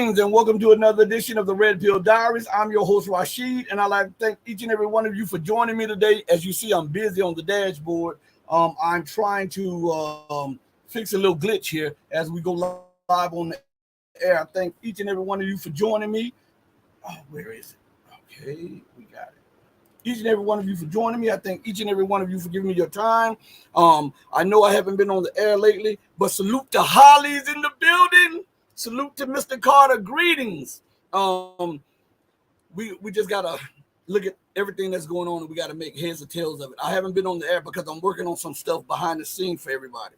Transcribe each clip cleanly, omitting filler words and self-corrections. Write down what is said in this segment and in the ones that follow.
Greetings and welcome to another edition of the Red Pill Diaries. I'm your host, Rashid, and I'd like to thank each and every one of you for joining me today. As you see, I'm busy on the dashboard. I'm trying to fix a little glitch here as we go live on the air. I thank each and every one of you for joining me. Oh, where is it? Okay, we got it. Each and every one of you for joining me. I thank each and every one of you for giving me your time. I know I haven't been on the air lately, but salute to Holly's in the building. Salute to Mr. Carter. Greetings. We just gotta look at everything that's going on, and we gotta make heads or tails of it. I haven't been on the air because I'm working on some stuff behind the scenes for everybody.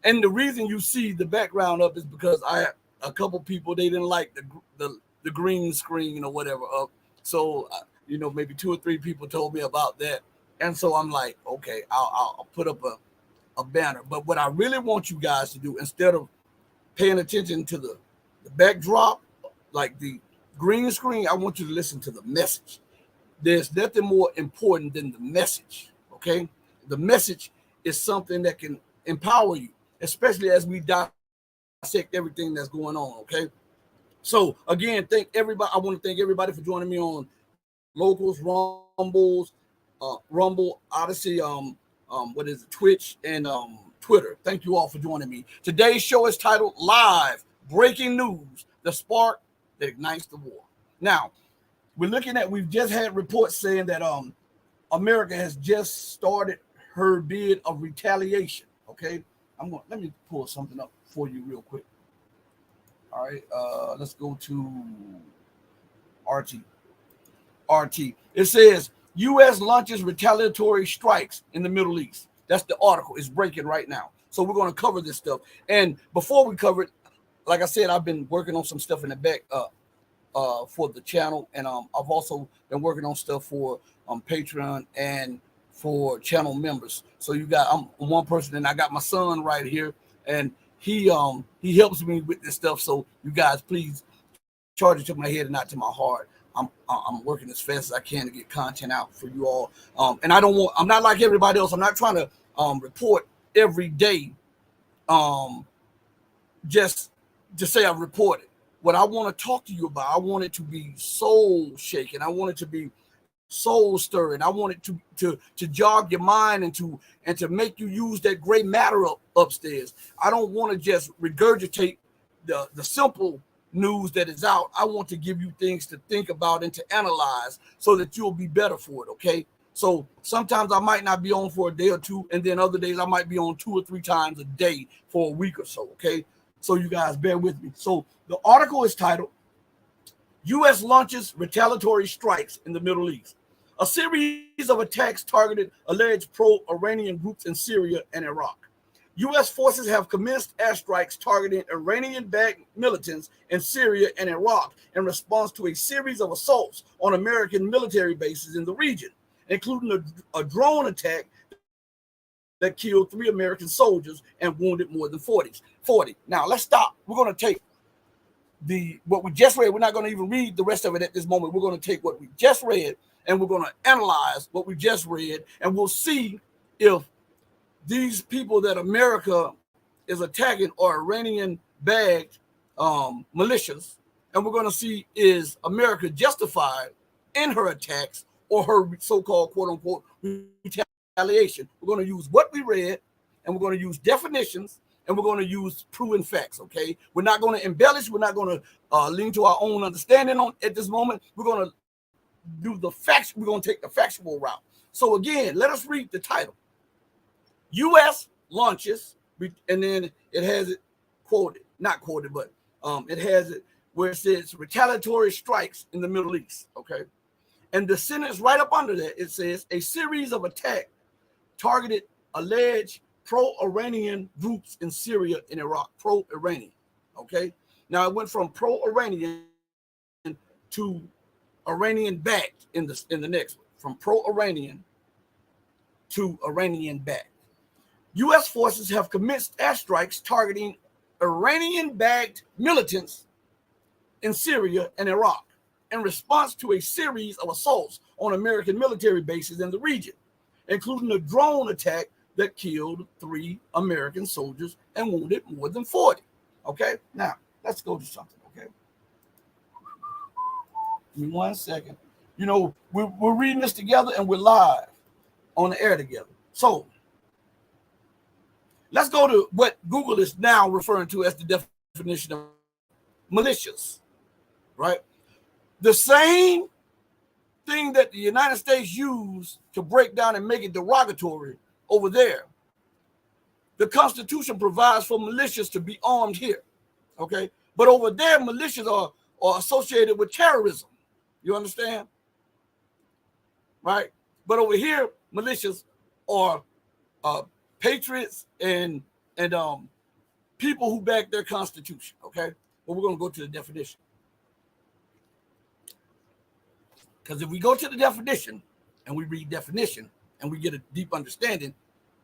And the reason you see the background up is because I had a couple people, they didn't like the green screen or whatever up. So maybe 2 or 3 people told me about that, and so I'm like, okay, I'll put up a banner. But what I really want you guys to do, instead of paying attention to the backdrop, like the green screen, I want you to listen to the message. There's nothing more important than the message, okay? The message is something that can empower you, especially as we dissect everything that's going on, okay? So, again, thank everybody. I want to thank everybody for joining me on Locals, Rumble, Odyssey, Twitch, and Twitter. Thank you all for joining me. Today's show is titled Live Breaking News, the spark that ignites the war. Now, we've just had reports saying that America has just started her bid of retaliation. Okay, let me pull something up for you real quick. All right, let's go to RT. It says U.S. launches retaliatory strikes in the Middle East. That's the article. It's breaking right now. So we're going to cover this stuff. And before we cover it, like I said, I've been working on some stuff in the back for the channel, and I've also been working on stuff for Patreon and for channel members. So I'm one person, and I got my son right here, and he helps me with this stuff. So you guys, please charge it to my head and not to my heart. I'm working as fast as I can to get content out for you all. And I'm not like everybody else. I'm not trying to report every day. Just say I've reported. What I want to talk to you about, I want it to be soul shaking. I want it to be soul stirring. I want it to jog your mind and to make you use that gray matter upstairs. I don't want to just regurgitate the simple news that is out. I want to give you things to think about and to analyze so that you'll be better for it. Okay. So sometimes I might not be on for a day or two, and then other days I might be on 2 or 3 times a day for a week or so. Okay. So you guys bear with me. So the article is titled U.S. launches retaliatory strikes in the Middle East. A series of attacks targeted alleged pro-Iranian groups in Syria and Iraq. U.S. forces have commenced airstrikes targeting Iranian-backed militants in Syria and Iraq in response to a series of assaults on American military bases in the region, including a drone attack that killed 3 American soldiers and wounded more than 40. Now, let's stop. We're going to take what we just read. We're not going to even read the rest of it at this moment. We're going to take what we just read, and we're going to analyze what we just read, and we'll see if these people that America is attacking are Iranian-backed militias, and we're going to see, is America justified in her attacks or her so-called quote-unquote retaliation. We're going to use what we read, and we're going to use definitions, and we're going to use proven facts, okay? We're not going to embellish. We're not going to lean to our own understanding at this moment. We're going to do the facts. We're going to take the factual route. So again, let us read the title. U.S. launches, and then it has it quoted, not quoted, but it has it where it says retaliatory strikes in the Middle East, okay? And the sentence right up under that, it says a series of attacks targeted alleged pro-Iranian groups in Syria and Iraq, pro-Iranian, okay? Now it went from pro-Iranian to Iranian-backed in the next one, from pro-Iranian to Iranian-backed. U.S. forces have commenced airstrikes targeting Iranian-backed militants in Syria and Iraq in response to a series of assaults on American military bases in the region, including a drone attack that killed 3 American soldiers and wounded more than 40. Okay, now let's go to something. Okay, Give me 1 second. You know, we're reading this together and we're live on the air together. So let's go to what Google is now referring to as the definition of militias, right? The same thing that the United States used to break down and make it derogatory over there. The Constitution provides for militias to be armed here, okay? But over there, militias are associated with terrorism. You understand? Right? But over here, militias are patriots and people who back their Constitution, okay? But we're going to go to the definition. Because if we go to the definition and we read definition and we get a deep understanding,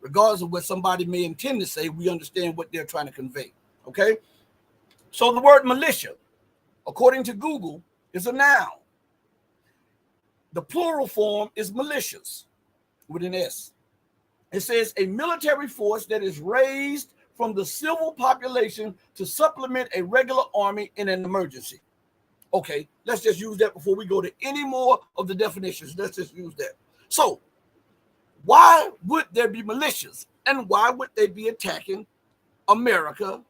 regardless of what somebody may intend to say, we understand what they're trying to convey, okay? So the word militia, according to Google, is a noun. The plural form is militias with an S. It says a military force that is raised from the civil population to supplement a regular army in an emergency. Okay, let's just use that before we go to any more of the definitions. Let's just use that. So, why would there be militias and why would they be attacking America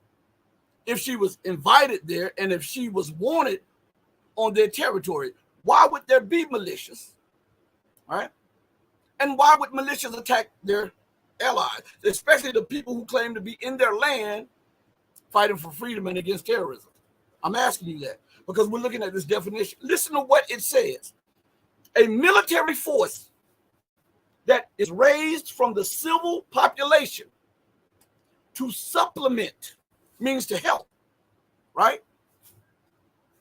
if she was invited there and if she was wanted on their territory? Why would there be militias, right? And why would militias attack their allies, especially the people who claim to be in their land fighting for freedom and against terrorism? I'm asking you that because we're looking at this definition. Listen to what it says. A military force that is raised from the civil population to supplement means to help, right?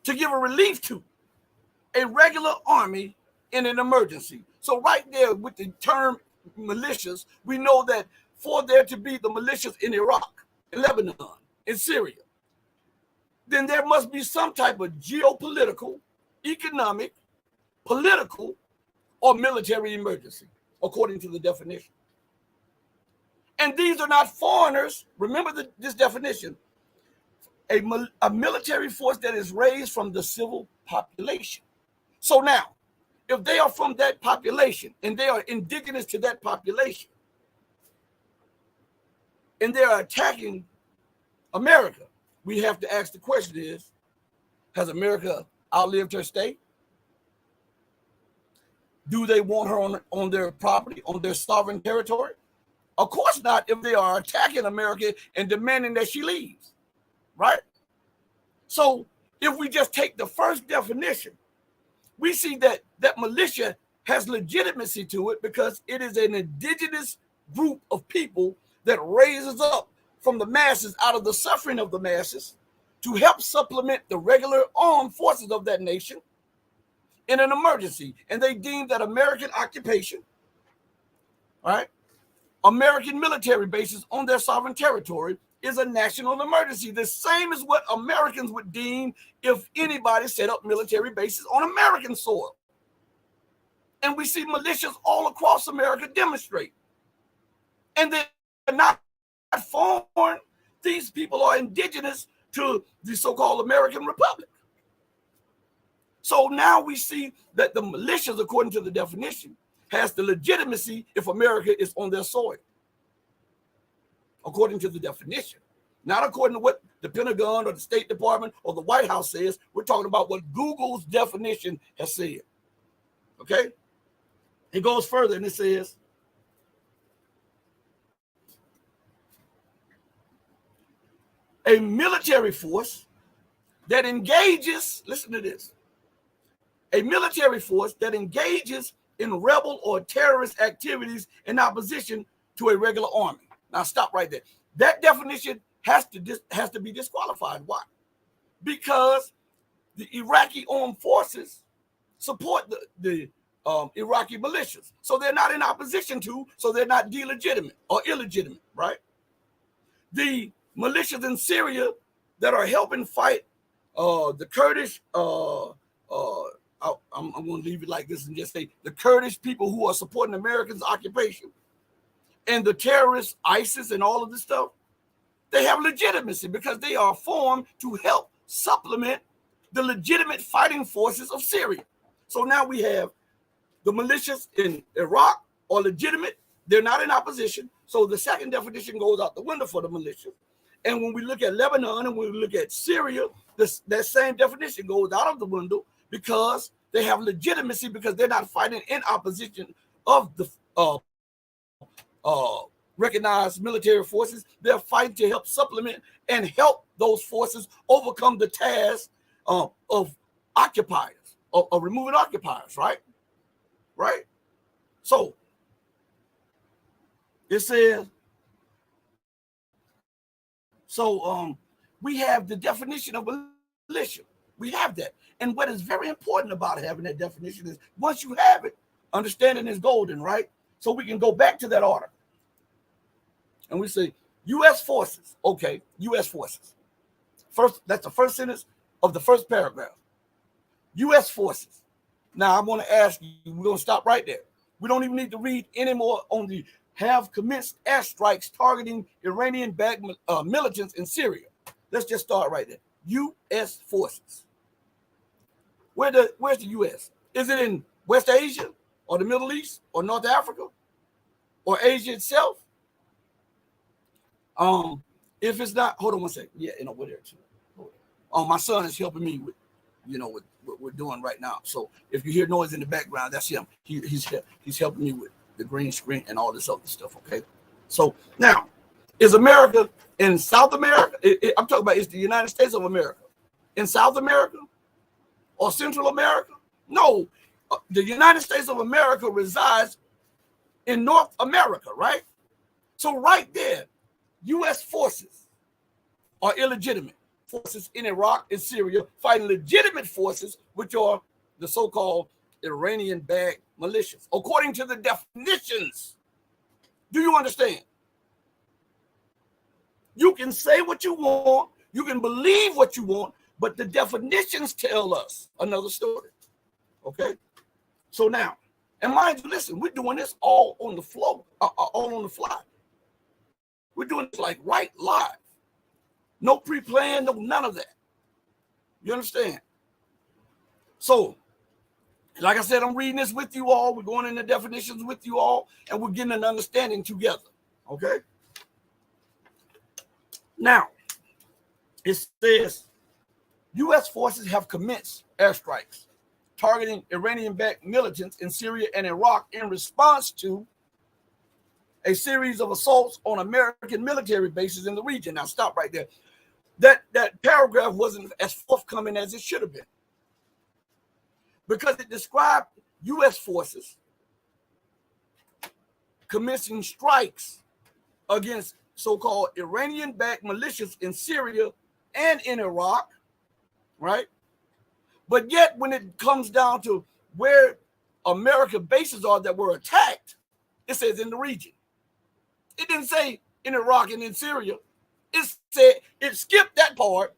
To give a relief to a regular army in an emergency. So right there with the term militias, we know that for there to be the militias in Iraq, in Lebanon, in Syria, then there must be some type of geopolitical, economic, political, or military emergency, according to the definition. And these are not foreigners. Remember this definition. A military force that is raised from the civil population. So now, if they are from that population and they are indigenous to that population and they are attacking America, we have to ask the question is, has America outlived her state? Do they want her on their property, on their sovereign territory? Of course not if they are attacking America and demanding that she leaves, right? So if we just take the first definition, we see that militia has legitimacy to it because it is an indigenous group of people that raises up from the masses out of the suffering of the masses to help supplement the regular armed forces of that nation in an emergency. And they deem that American occupation, right, American military bases on their sovereign territory is a national emergency. The same as what Americans would deem if anybody set up military bases on American soil. And we see militias all across America demonstrate. And they're not foreign. These people are indigenous to the so-called American Republic. So now we see that the militias, according to the definition, has the legitimacy if America is on their soil. According to the definition, not according to what the Pentagon or the State Department or the White House says. We're talking about what Google's definition has said. Okay? It goes further and it says, a military force that engages, listen to this, a military force that engages in rebel or terrorist activities in opposition to a regular army. Now stop right there. That definition has to be disqualified. Why? Because the Iraqi armed forces support the Iraqi militias. So they're not in opposition to, so they're not delegitimate or illegitimate, right? The militias in Syria that are helping fight the Kurdish, I'm going to leave it like this and just say the Kurdish people who are supporting Americans' occupation and the terrorists, ISIS and all of this stuff, they have legitimacy because they are formed to help supplement the legitimate fighting forces of Syria. So now we have the militias in Iraq are legitimate. They're not in opposition. So the second definition goes out the window for the militias. And when we look at Lebanon and we look at Syria, that same definition goes out of the window because they have legitimacy because they're not fighting in opposition of the recognized military forces. They're fighting to help supplement and help those forces overcome the task of occupiers, of removing occupiers, right? Right? So it says, we have the definition of militia. We have that. And what is very important about having that definition is once you have it, understanding is golden, right? So we can go back to that order. And we say, U.S. forces. Okay, U.S. forces. First, that's the first sentence of the first paragraph. U.S. forces. Now, I want to ask you, we're going to stop right there. We don't even need to read anymore on the have commenced airstrikes targeting Iranian-backed militants in Syria. Let's just start right there. U.S. forces. Where's the U.S.? Is it in West Asia or the Middle East or North Africa or Asia itself? If it's not, hold on one second. Yeah, we're there too. My son is helping me with, with what we're doing right now. So if you hear noise in the background, that's him. He's helping me with the green screen and all this other stuff. Okay. So now, is America in South America? I'm talking about, is the United States of America in South America or Central America? No, the United States of America resides in North America, right? So right there, U.S. forces are illegitimate forces in Iraq and Syria fighting legitimate forces, which are the so-called Iranian-backed militias, according to the definitions. Do you understand? You can say what you want, you can believe what you want, but the definitions tell us another story. Okay? So now, and mind you, listen, we're doing this all on the flow, all on the fly. We're doing this like right live. No pre-plan, no none of that. You understand? So, like I said, I'm reading this with you all. We're going into definitions with you all, and we're getting an understanding together. Okay? Now, it says, U.S. forces have commenced airstrikes targeting Iranian-backed militants in Syria and Iraq in response to a series of assaults on American military bases in the region. Now, stop right there. That paragraph wasn't as forthcoming as it should have been because it described U.S. forces commencing strikes against so-called Iranian-backed militias in Syria and in Iraq, right? But yet, when it comes down to where American bases are that were attacked, it says in the region. It didn't say in Iraq and in Syria. It said, it skipped that part.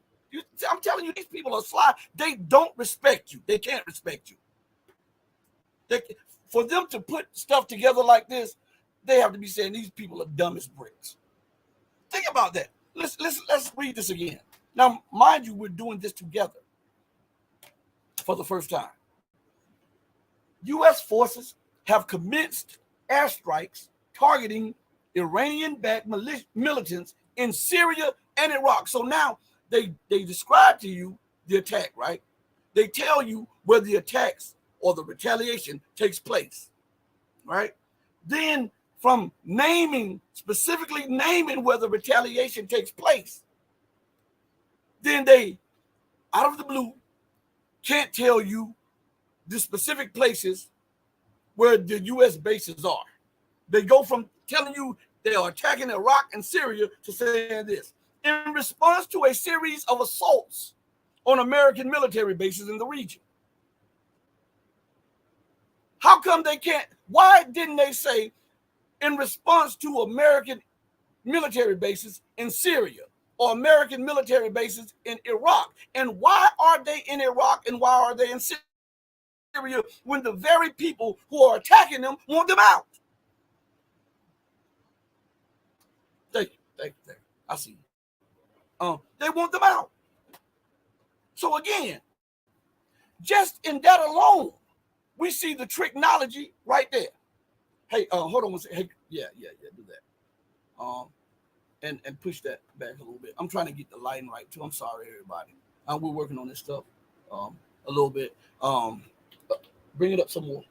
I'm telling you, these people are sly. They don't respect you. They can't respect you. For them to put stuff together like this, they have to be saying these people are dumb as bricks. Think about that. Let's read this again. Now, mind you, we're doing this together for the first time. U.S. forces have commenced airstrikes targeting Iranian-backed militants in Syria and Iraq. So now they describe to you the attack, right? They tell you where the attacks or the retaliation takes place, right? Then from specifically naming where the retaliation takes place, then they, out of the blue, can't tell you the specific places where the U.S. bases are. They go from telling you they are attacking Iraq and Syria to saying this. In response to a series of assaults on American military bases in the region. How come they can't? Why didn't they say in response to American military bases in Syria or American military bases in Iraq? And why are they in Iraq and why are they in Syria when the very people who are attacking them want them out? Thank you. I see you. They want them out. So again, Just in that alone, we see the technology right there. Hey, hold on one second. Hey, yeah, do that. And push that back a little bit. I'm trying to get the lighting right too. I'm sorry, everybody. We're working on this stuff a little bit. Bring it up some more.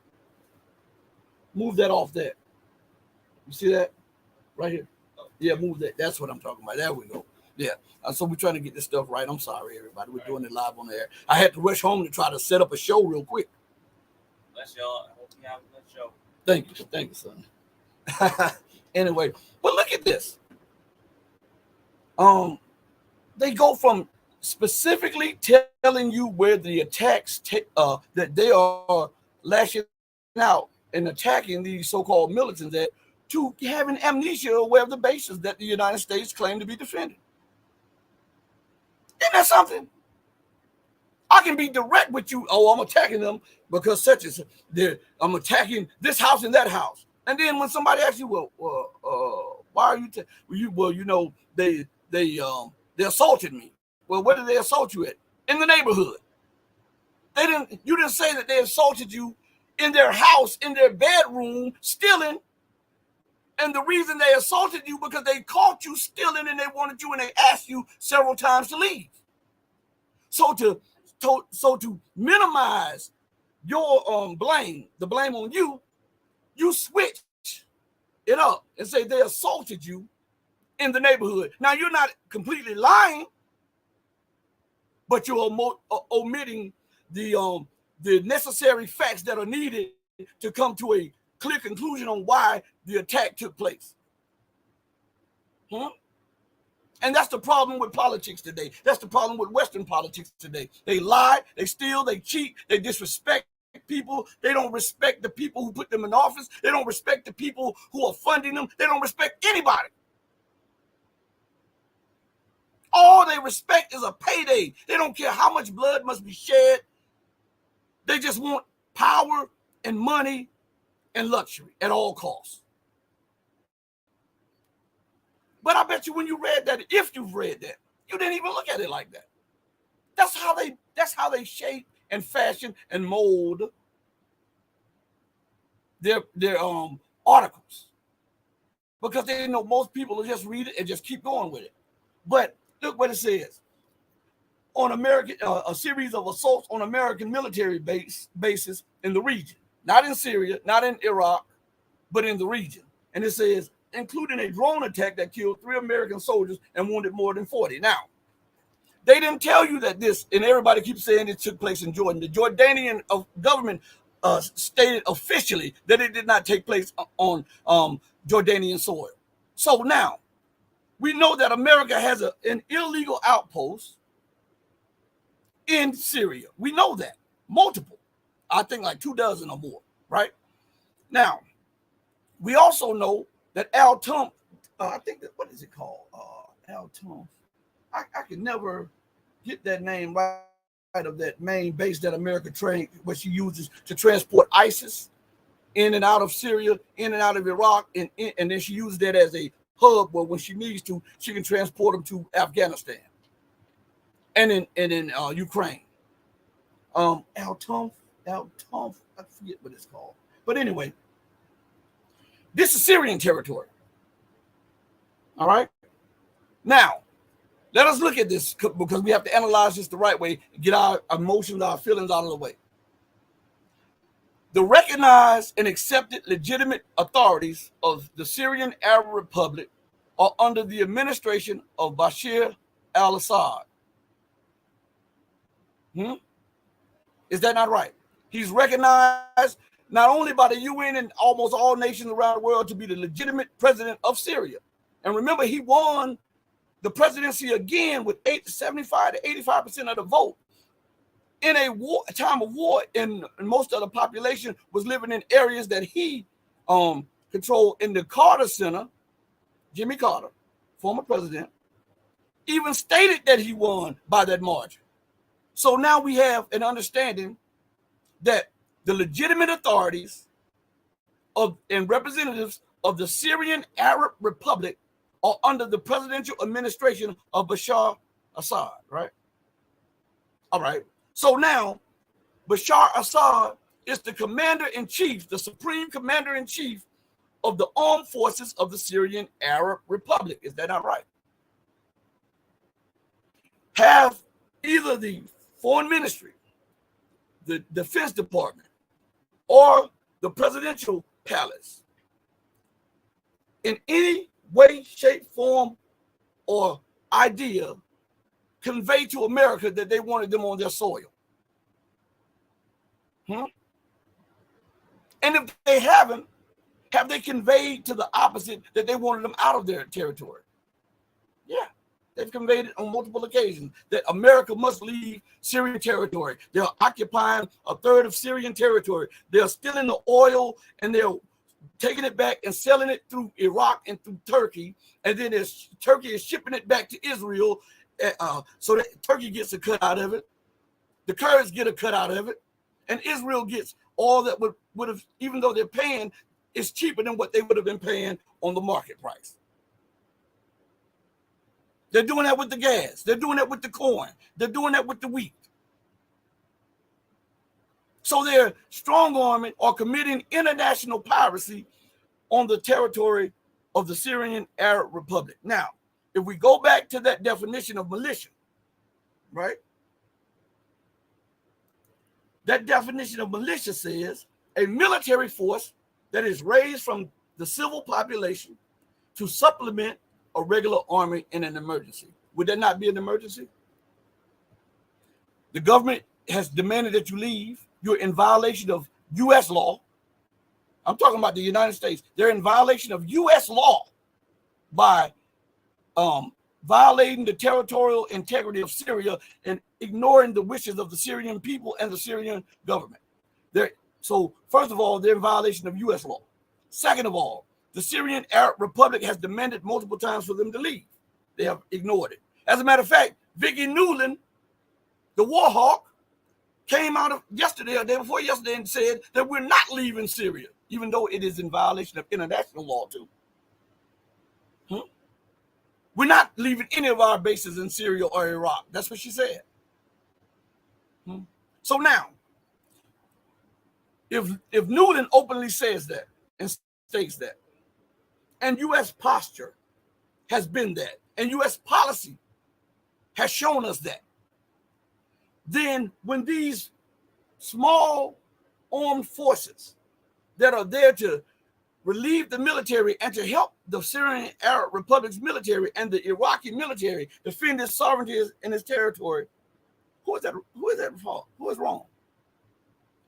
Move that off there. You see that? Right here. Yeah, move that. That's what I'm talking about. There we go. Yeah. So we're trying to get this stuff right. I'm sorry, everybody. We're doing it live on the air. I had to rush home to try to set up a show real quick. Bless y'all. I hope you have a good show. Thank you, son. Anyway, but look at this. They go from specifically telling you where the attacks that they are lashing out and attacking these so-called militants at, to having amnesia aware of the bases that the United States claim to be defending. Isn't that something? I can be direct with you. Oh, I'm attacking them because such as I'm attacking this house and that house. And then when somebody asks you, why are you? They assaulted me. Well, where did they assault you at? In the neighborhood. You didn't say that they assaulted you in their house, in their bedroom, stealing. And the reason they assaulted you because they caught you stealing and they wanted you and they asked you several times to leave. So to minimize your blame, the blame on you, you switch it up and say they assaulted you in the neighborhood. Now you're not completely lying, but you're omitting the necessary facts that are needed to come to a clear conclusion on why the attack took place. And that's the problem with politics today. That's the problem with Western politics today. They lie, they steal, they cheat, they disrespect people. They don't respect the people who put them in office. They don't respect the people who are funding them. They don't respect anybody. All they respect is a payday. They don't care how much blood must be shed. They just want power and money and luxury at all costs. But I bet you when you read that, if you've read that, you didn't even look at it like that. That's how they shape and fashion and mold their articles. Because they know most people will just read it and just keep going with it. But look what it says. On a series of assaults on American military bases in the region. Not in Syria, not in Iraq, but in the region. And it says, including a drone attack that killed 3 American soldiers and wounded more than 40. Now, they didn't tell you that this, and everybody keeps saying it took place in Jordan. The Jordanian government stated officially that it did not take place on Jordanian soil. So now, we know that America has an illegal outpost in Syria. We know that. Multiple. I think like 24 or more, right? Now, we also know that Al-Tum, I think that, what is it called? Al-Tum. I can never get that name right of that main base that America trained, what she uses to transport ISIS in and out of Syria, in and out of Iraq, and then she uses that as a hub where when she needs to, she can transport them to Afghanistan and in Ukraine. Al-Tum, I forget what it's called. But anyway, this is Syrian territory. All right. Now, let us look at this because we have to analyze this the right way, get our emotions, our feelings out of the way. The recognized and accepted legitimate authorities of the Syrian Arab Republic are under the administration of Bashar al-Assad. Is that not right? He's recognized not only by the UN and almost all nations around the world to be the legitimate president of Syria. And remember, he won the presidency again with 75 to 85% of the vote in a time of war, and most of the population was living in areas that he controlled. In the Carter Center, Jimmy Carter, former president, even stated that he won by that margin. So now we have an understanding that the legitimate authorities and representatives of the Syrian Arab Republic are under the presidential administration of Bashar Assad, right? All right. So now Bashar Assad is the commander-in-chief, the supreme commander-in-chief of the armed forces of the Syrian Arab Republic. Is that not right? Have either the foreign ministry, the Defense Department, or the presidential palace in any way, shape, form, or idea convey to America that they wanted them on their soil? And if they haven't, have they conveyed to the opposite that they wanted them out of their territory? Yeah, they've conveyed it on multiple occasions that America must leave Syrian territory. They're occupying a third of Syrian territory. They're stealing the oil and they're taking it back and selling it through Iraq and through Turkey. And then Turkey is shipping it back to Israel so that Turkey gets a cut out of it. The Kurds get a cut out of it. And Israel gets all that would have, even though they're paying, it's cheaper than what they would have been paying on the market price. They're doing that with the gas. They're doing that with the corn. They're doing that with the wheat. So they're strong-arming or committing international piracy on the territory of the Syrian Arab Republic. Now, if we go back to that definition of militia, right? That definition of militia says a military force that is raised from the civil population to supplement a regular army in an emergency. Would that not be an emergency? The government has demanded that you leave. You're in violation of U.S. law. I'm talking about the United States. They're in violation of U.S. law by violating the territorial integrity of Syria and ignoring the wishes of the Syrian people and the Syrian government. So first of all, they're in violation of U.S. law. Second of all, the Syrian Arab Republic has demanded multiple times for them to leave. They have ignored it. As a matter of fact, Vicki Nuland, the war hawk, came out of yesterday or day before yesterday and said that we're not leaving Syria, even though it is in violation of international law too. We're not leaving any of our bases in Syria or Iraq. That's what she said. So now, if Nuland openly says that and states that, and U.S. posture has been that, and U.S. policy has shown us that, then when these small armed forces that are there to relieve the military and to help the Syrian Arab Republic's military and the Iraqi military defend its sovereignty in its territory, who is that? Who is that fault? Who is wrong?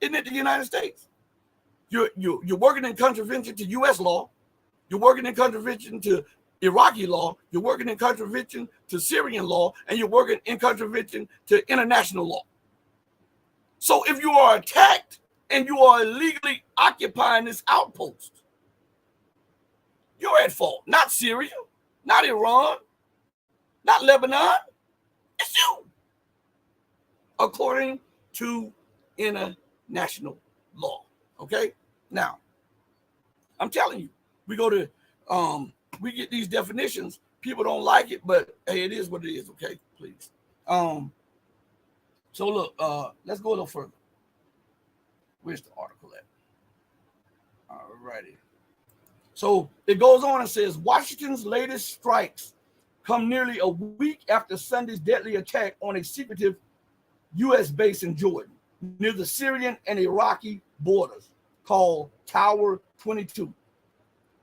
Isn't it the United States? You're working in contravention to U.S. law. You're working in contravention to Iraqi law. You're working in contravention to Syrian law, and you're working in contravention to international law. So if you are attacked and you are illegally occupying this outpost, you're at fault. Not Syria, not Iran, not Lebanon. It's you, according to international law. Okay? Now, I'm telling you, we go to, we get these definitions. People don't like it, but hey, it is what it is. Okay, please. So look, let's go a little further. Where's the article at? All righty. So it goes on and says, Washington's latest strikes come nearly a week after Sunday's deadly attack on a secretive U.S. base in Jordan, near the Syrian and Iraqi borders, called Tower 22.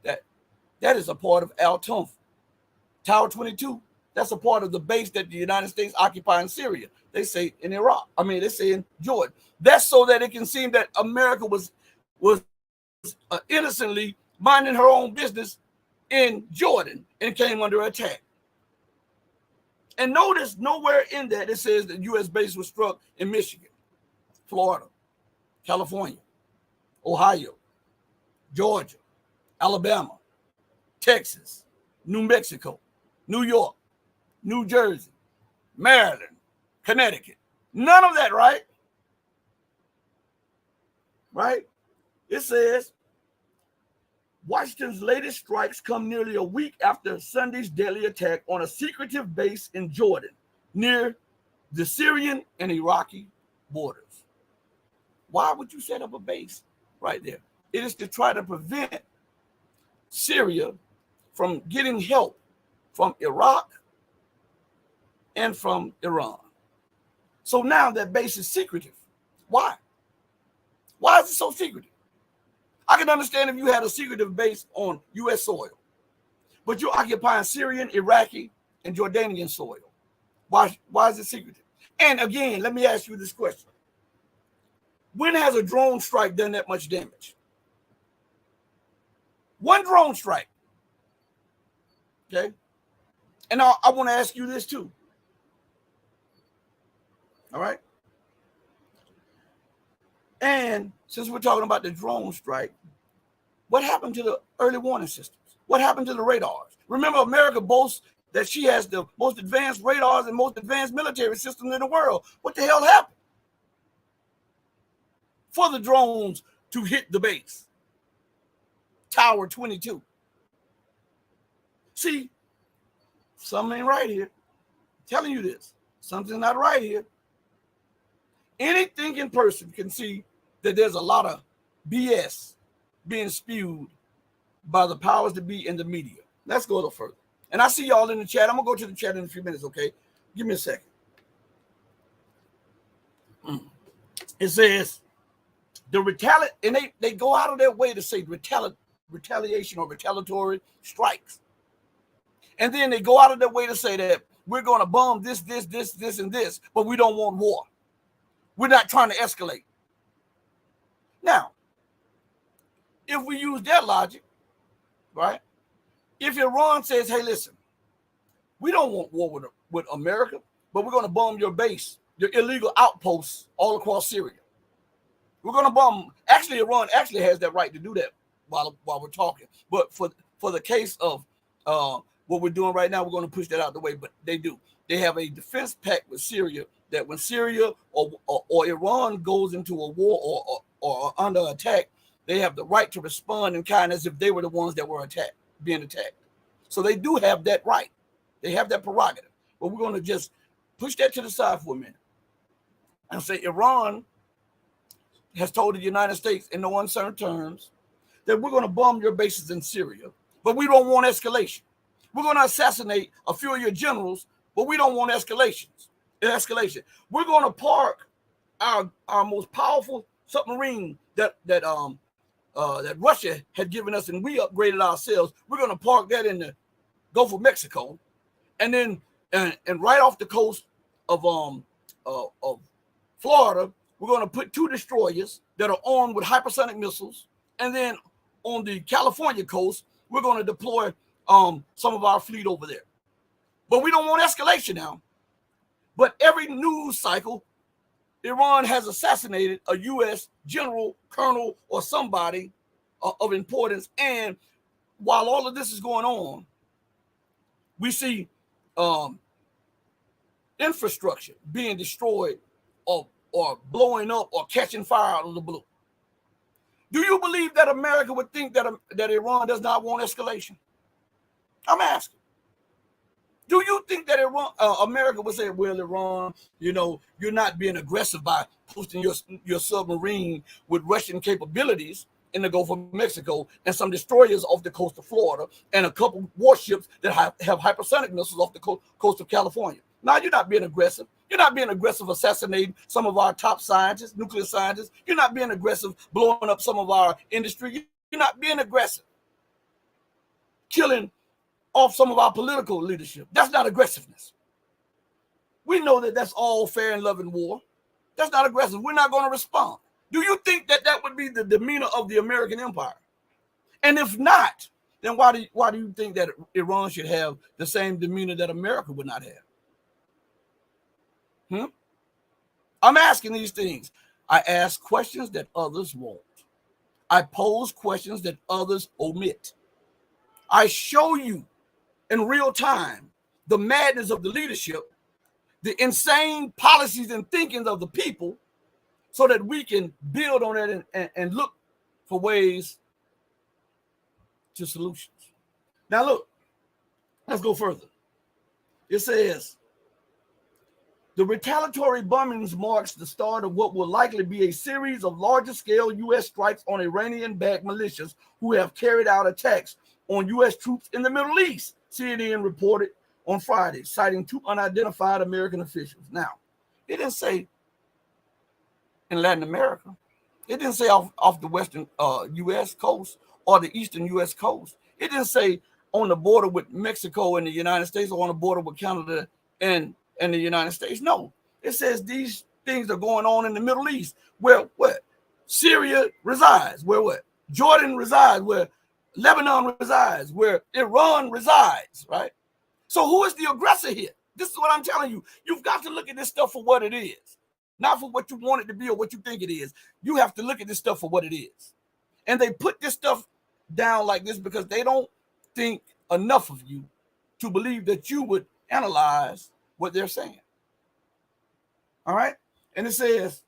That is a part of Al-Tunf. Tower 22, that's a part of the base that the United States occupy in Syria. They say in Iraq. I mean, they say in Jordan. That's so that it can seem that America was innocently minding her own business in Jordan and came under attack. And notice nowhere in that it says that U.S. base was struck in Michigan, Florida, California, Ohio, Georgia, Alabama, Texas, New Mexico, New York, New Jersey, Maryland, Connecticut. None of that, right? Right? It says, Washington's latest strikes come nearly a week after Sunday's deadly attack on a secretive base in Jordan, near the Syrian and Iraqi borders. Why would you set up a base right there? It is to try to prevent Syria from getting help from Iraq and from Iran. So now that base is secretive. Why? Why is it so secretive? I can understand if you had a secretive base on U.S. soil, but you're occupying Syrian, Iraqi, and Jordanian soil. Why is it secretive? And again, let me ask you this question. When has a drone strike done that much damage? One drone strike. Okay? And I want to ask you this too. All right? And since we're talking about the drone strike, what happened to the early warning systems? What happened to the radars? Remember, America boasts that she has the most advanced radars and most advanced military systems in the world. What the hell happened for the drones to hit the base? Tower 22. See, something ain't right here. I'm telling you this. Something's not right here. Any thinking person can see that there's a lot of BS being spewed by the powers that be in the media. Let's go a little further. And I see y'all in the chat. I'm going to go to the chat in a few minutes, okay? Give me a second. It says, and they go out of their way to say retaliation or retaliatory strikes. And then they go out of their way to say that we're going to bomb this, and this, but we don't want war. We're not trying to escalate. Now, if we use that logic, right? If Iran says, hey, listen, we don't want war with America, but we're going to bomb your base, your illegal outposts all across Syria. We're going to bomb. Actually, Iran actually has that right to do that while we're talking. But for the case of what we're doing right now, we're going to push that out the way. But they do. They have a defense pact with Syria that when Syria or Iran goes into a war or under attack, they have the right to respond in kind as if they were the ones that were being attacked. So they do have that right. They have that prerogative. But we're going to just push that to the side for a minute and say Iran has told the United States in no uncertain terms that we're going to bomb your bases in Syria, but we don't want escalation. We're going to assassinate a few of your generals, but we don't want escalation. We're going to park our most powerful submarine that Russia had given us, and we upgraded ourselves. We're going to park that in the Gulf of Mexico, and then and right off the coast of Florida, we're going to put 2 destroyers that are armed with hypersonic missiles, and then on the California coast, we're going to deploy some of our fleet over there. But we don't want escalation now. But every news cycle, Iran has assassinated a U.S. general, colonel, or somebody of importance. And while all of this is going on, we see infrastructure being destroyed or blowing up or catching fire out of the blue. Do you believe that America would think that Iran does not want escalation? I'm asking. Do you think that America would say, well, Iran, you're not being aggressive by posting your submarine with Russian capabilities in the Gulf of Mexico and some destroyers off the coast of Florida and a couple warships that have hypersonic missiles off the coast of California? Now, you're not being aggressive. You're not being aggressive assassinating some of our top scientists, nuclear scientists. You're not being aggressive blowing up some of our industry. You're not being aggressive killing off some of our political leadership. That's not aggressiveness. We know that that's all fair and loving war. That's not aggressive. We're not going to respond. Do you think that would be the demeanor of the American empire? And if not, then why do you think that Iran should have the same demeanor that America would not have? I'm asking these things. I ask questions that others won't. I pose questions that others omit. I show you in real time the madness of the leadership, the insane policies and thinkings of the people, so that we can build on it and look for ways to solutions. Now look, let's go further. It says, The retaliatory bombings marks the start of what will likely be a series of larger-scale U.S. strikes on Iranian-backed militias who have carried out attacks on U.S. troops in the Middle East, CNN reported on Friday, citing two unidentified American officials. Now, it didn't say in Latin America. It didn't say off the western U.S. coast or the eastern U.S. coast. It didn't say on the border with Mexico and the United States or on the border with Canada and the United States. No, it says these things are going on in the Middle East, where what? Syria resides, where what? Jordan resides, where Lebanon resides, where Iran resides, right? So who is the aggressor here? This is what I'm telling you. You've got to look at this stuff for what it is, not for what you want it to be or what you think it is. You have to look at this stuff for what it is. And they put this stuff down like this because they don't think enough of you to believe that you would analyze what they're saying. All right? And it says,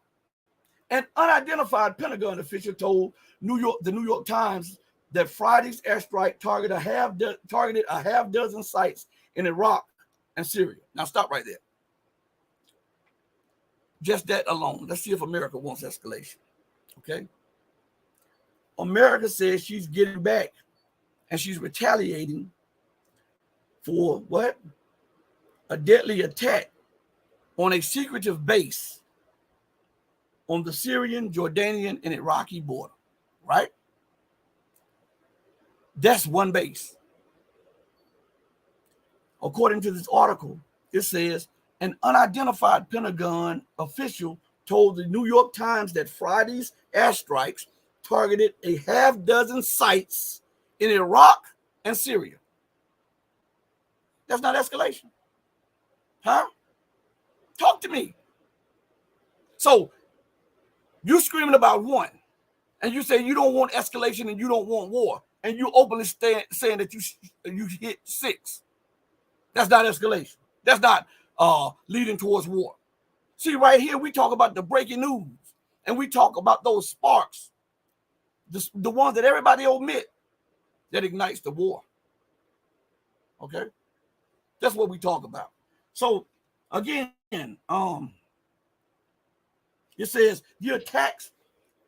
an unidentified Pentagon official told the New York Times that Friday's airstrike targeted a half dozen sites in Iraq and Syria. Now stop right there. Just that alone. Let's see if America wants escalation. Okay? America says she's getting back and she's retaliating for what? A deadly attack on a secretive base on the Syrian, Jordanian, and Iraqi border, right? That's one base. According to this article, it says an unidentified Pentagon official told the New York Times that Friday's airstrikes targeted a half dozen sites in Iraq and Syria. That's not escalation. Huh? Talk to me. So you're screaming about one, and you say you don't want escalation and you don't want war, and you openly saying that you hit 6. That's not escalation. That's not leading towards war. See, right here, we talk about the breaking news, and we talk about those sparks, the ones that everybody omit, that ignites the war. Okay? That's what we talk about. So, again, it says the attacks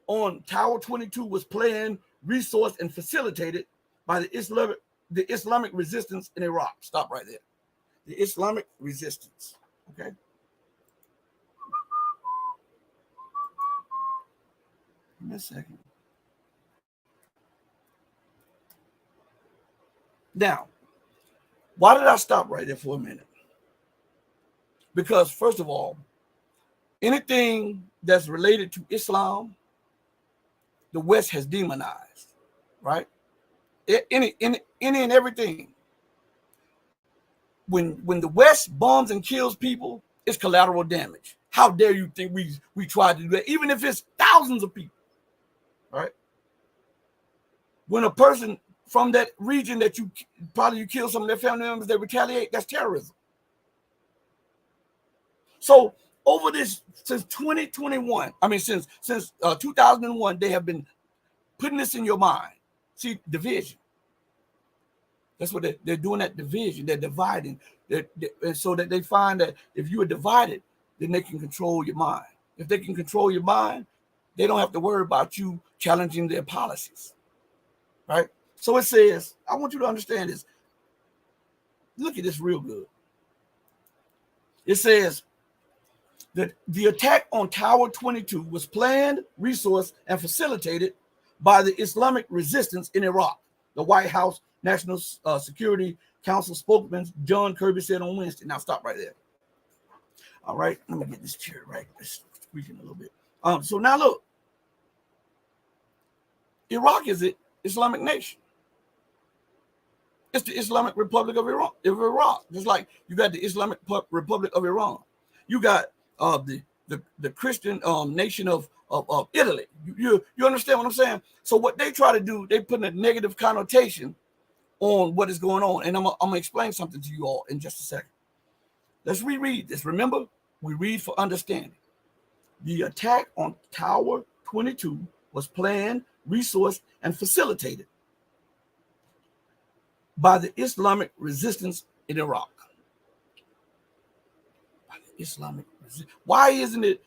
on Tower 22 was planned, resourced, and facilitated by the Islamic resistance in Iraq. Stop right there. The Islamic resistance. Okay. Give me a second. Now, why did I stop right there for a minute? Because, first of all, anything that's related to Islam, the West has demonized, right? Any and everything. When the West bombs and kills people, it's collateral damage. How dare you think we try to do that, even if it's thousands of people, right? When a person from that region that you kill some of their family members, they retaliate, that's terrorism. So over this, since 2021, since 2001, they have been putting this in your mind. See, division. That's what they're doing, that division. They're dividing. So that they find that if you are divided, then they can control your mind. If they can control your mind, they don't have to worry about you challenging their policies, right? So it says, I want you to understand this. Look at this real good. It says that the attack on Tower 22 was planned, resourced, and facilitated by the Islamic resistance in Iraq. The White House National Security Council spokesman John Kirby said on Wednesday. Now stop right there. All right, let me get this chair right. It's squeaking a little bit. So now look, Iraq is an Islamic nation. It's the Islamic Republic of Iraq. Just like you got the Islamic Republic of Iran. You got the Christian nation of Italy. You understand what I'm saying? So what they try to do, they put a negative connotation on what is going on. And I'm going to explain something to you all in just a second. Let's reread this. Remember, we read for understanding. The attack on Tower 22 was planned, resourced, and facilitated by the Islamic resistance in Iraq. By the Islamic resistance. Why isn't it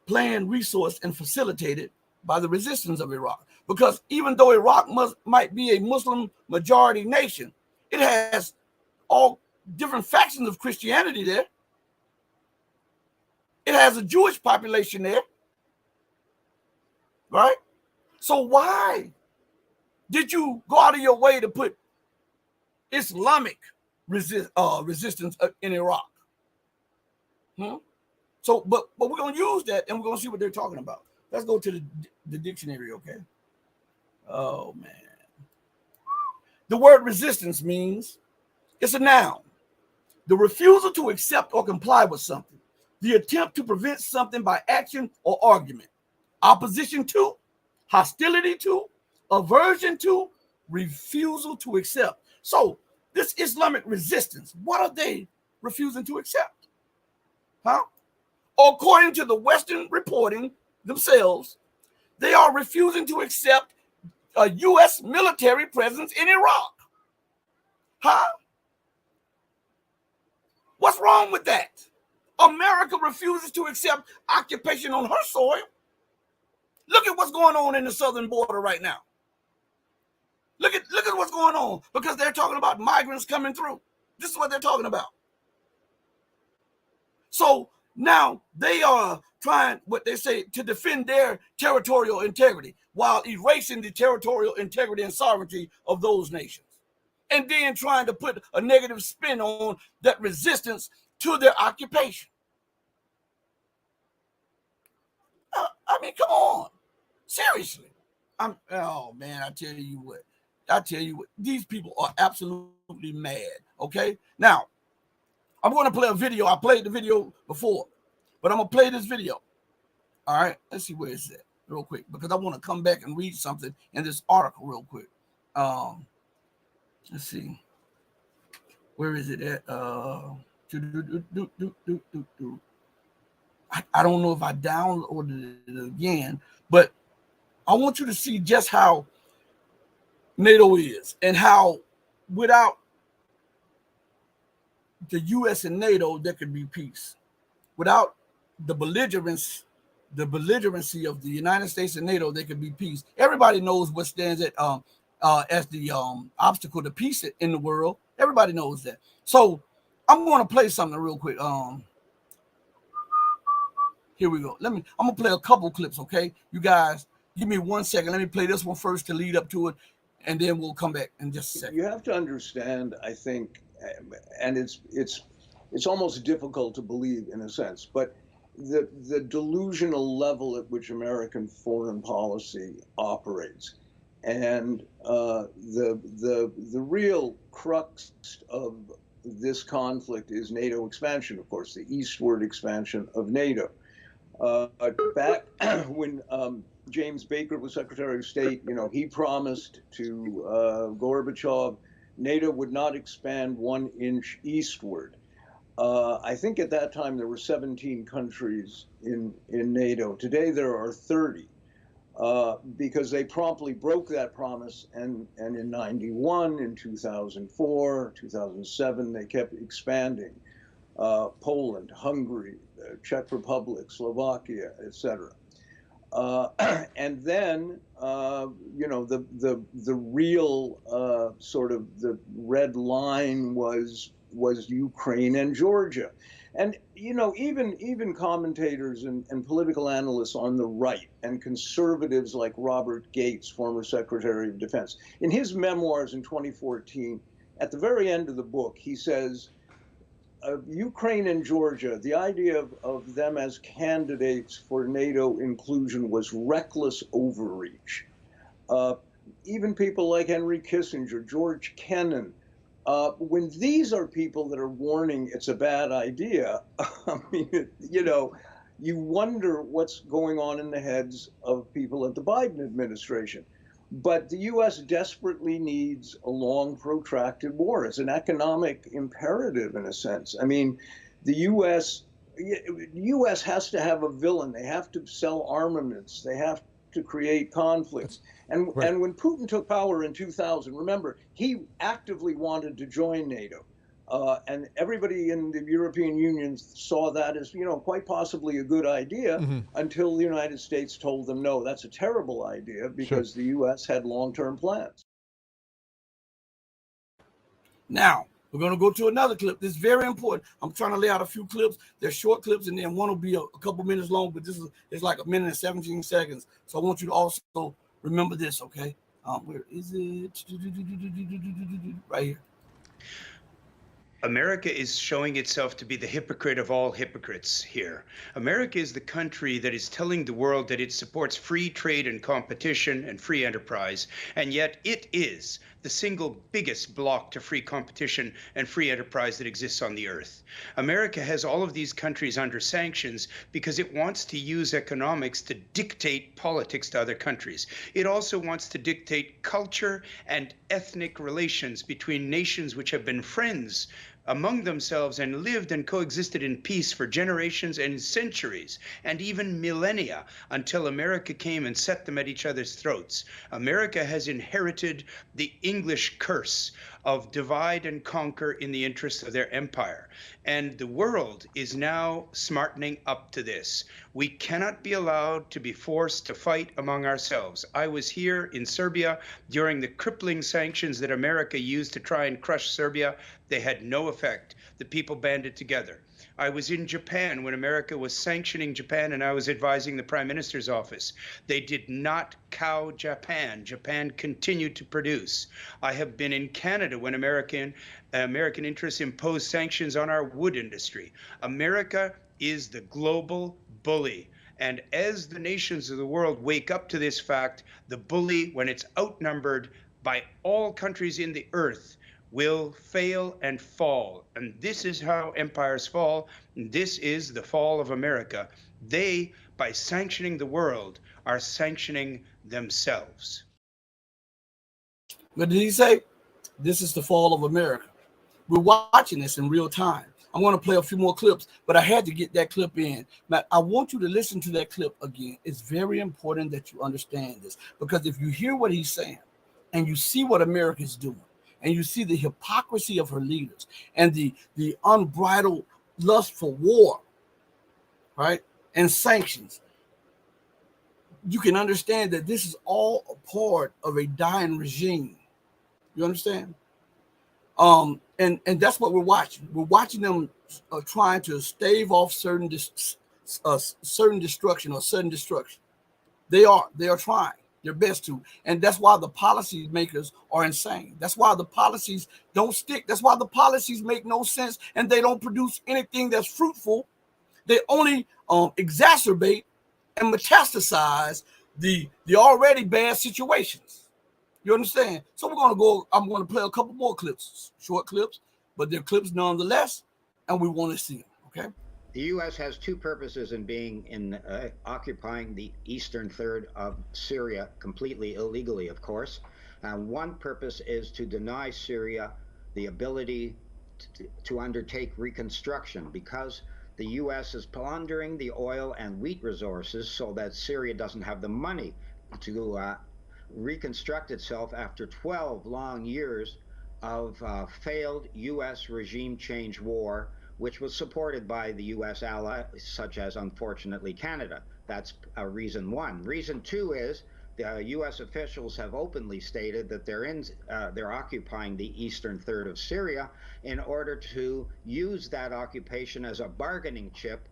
planned, resourced, and facilitated by the resistance of Iraq? Because even though Iraq might be a Muslim majority nation, it has all different factions of Christianity there. It has a Jewish population there, right? So why did you go out of your way to put Islamic resistance in Iraq? So, but we're going to use that, and we're going to see what they're talking about. Let's go to the dictionary, okay? Oh, man. The word resistance means, it's a noun, the refusal to accept or comply with something, the attempt to prevent something by action or argument, opposition to, hostility to, aversion to, refusal to accept. So this Islamic resistance, what are they refusing to accept? According to the Western reporting themselves, they are refusing to accept a U.S. military presence in Iraq. What's wrong with that? America refuses to accept occupation on her soil. Look at what's going on in the southern border right now. Look at what's going on, because they're talking about migrants coming through. This is what they're talking about. So now they are trying, what they say, to defend their territorial integrity while erasing the territorial integrity and sovereignty of those nations. And then trying to put a negative spin on that resistance to their occupation. I mean, come on. Seriously. Oh, man, I tell you what. These people are absolutely mad, okay? Now, I'm going to play a video. I played the video before, but I'm going to play this video. All right? Let's see where it's at real quick, because I want to come back and read something in this article real quick. Let's see. Where is it at? I don't know if I downloaded it again, but I want you to see just how NATO is, and how without the U.S. and NATO, there could be peace. Without the belligerency of the United States and NATO, there could be peace. Everybody knows what stands at as the obstacle to peace in the world. Everybody knows that. So I'm going to play something real quick. Here we go. I'm going to play a couple clips, okay? You guys, give me 1 second. Let me play this one first to lead up to it, and then we'll come back in just a second. You have to understand, I think, and it's almost difficult to believe in a sense, but the delusional level at which American foreign policy operates, and the real crux of this conflict is NATO expansion, of course, the eastward expansion of NATO. Back when James Baker was Secretary of State, he promised to Gorbachev NATO would not expand 1 inch eastward. I think at that time there were 17 countries in NATO. Today there are 30, because they promptly broke that promise, and in 91, in 2004, 2007, they kept expanding. Poland, Hungary, Czech Republic, Slovakia, etc. And then, the real sort of the red line was Ukraine and Georgia. And, even commentators and political analysts on the right, and conservatives like Robert Gates, former Secretary of Defense, in his memoirs in 2014, at the very end of the book, he says, Ukraine and Georgia, the idea of them as candidates for NATO inclusion was reckless overreach. Even people like Henry Kissinger, George Kennan, when these are people that are warning it's a bad idea, I mean, you wonder what's going on in the heads of people at the Biden administration. But the U.S. desperately needs a long, protracted war. It's an economic imperative, in a sense. I mean, the U.S. has to have a villain. They have to sell armaments. They have to create conflicts. And when Putin took power in 2000, remember, he actively wanted to join NATO. And everybody in the European Union saw that as, quite possibly a good idea until the United States told them, no, that's a terrible idea because the U.S. had long-term plans. Now, we're going to go to another clip. This is very important. I'm trying to lay out a few clips. They're short clips, and then one will be a couple minutes long, but it's like 1 minute and 17 seconds. So I want you to also remember this, okay? Where is it? Right here. America is showing itself to be the hypocrite of all hypocrites here. America is the country that is telling the world that it supports free trade and competition and free enterprise, and yet it is the single biggest block to free competition and free enterprise that exists on the earth. America has all of these countries under sanctions because it wants to use economics to dictate politics to other countries. It also wants to dictate culture and ethnic relations between nations which have been friends among themselves and lived and coexisted in peace for generations and centuries and even millennia until America came and set them at each other's throats. America has inherited the English curse of divide and conquer in the interest of their empire. And the world is now smartening up to this. We cannot be allowed to be forced to fight among ourselves. I was here in Serbia during the crippling sanctions that America used to try and crush Serbia. They had no effect. The people banded together. I was in Japan when America was sanctioning Japan, and I was advising the Prime Minister's office. They did not cow Japan. Japan continued to produce. I have been in Canada when American interests imposed sanctions on our wood industry. America is the global bully. And as the nations of the world wake up to this fact, the bully, when it's outnumbered by all countries in the earth, will fail and fall. And this is how empires fall. This is the fall of America. They, by sanctioning the world, are sanctioning themselves. What did he say? This is the fall of America. We're watching this in real time. I'm going to play a few more clips, but I had to get that clip in. Matt, I want you to listen to that clip again. It's very important that you understand this, because if you hear what he's saying and you see what America is doing, and you see the hypocrisy of her leaders and the unbridled lust for war, right, and sanctions, you can understand that this is all a part of a dying regime. You understand? And that's what we're watching. We're watching them trying to stave off certain destruction or sudden destruction. They are trying their best to, and that's why the policy makers are insane. That's why the policies don't stick. That's why the policies make no sense, and they don't produce anything that's fruitful. They only exacerbate and metastasize the already bad situations. You understand? So I'm going to play a couple more clips, short clips, but they're clips nonetheless, and we want to see them. Okay. The U.S. has two purposes in occupying the eastern third of Syria completely illegally, of course. One purpose is to deny Syria the ability to undertake reconstruction, because the U.S. is plundering the oil and wheat resources so that Syria doesn't have the money to reconstruct itself after 12 long years of failed U.S. regime change war, which was supported by the U.S. allies, such as, unfortunately, Canada. That's reason one. Reason two is the U.S. officials have openly stated that they're occupying the eastern third of Syria in order to use that occupation as a bargaining chip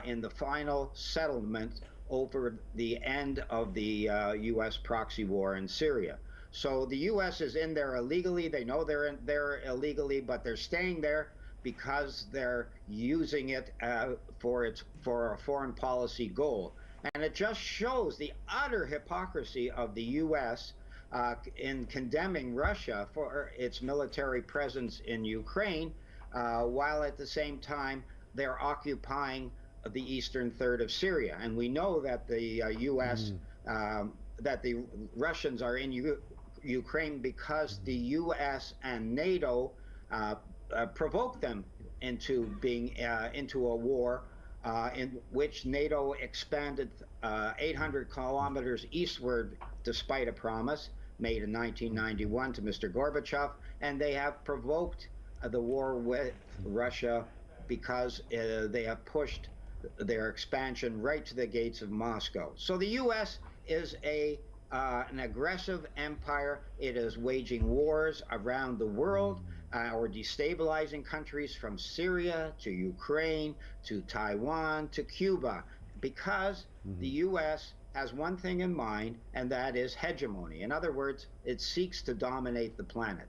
in the final settlement over the end of the U.S. proxy war in Syria. So the U.S. is in there illegally. They know they're there illegally, but they're staying there because they're using it for a foreign policy goal. And it just shows the utter hypocrisy of the U.S. In condemning Russia for its military presence in Ukraine, while at the same time they're occupying the eastern third of Syria. And we know that the U.S. That the Russians are in Ukraine because the U.S. and NATO provoked them into being into a war in which NATO expanded 800 kilometers eastward, despite a promise made in 1991 to Mr. Gorbachev, and they have provoked the war with Russia because they have pushed their expansion right to the gates of Moscow. So the U.S. is an aggressive empire. It is waging wars around the world or destabilizing countries from Syria to Ukraine to Taiwan to Cuba because the U.S. has one thing in mind, and that is hegemony. In other words, it seeks to dominate the planet.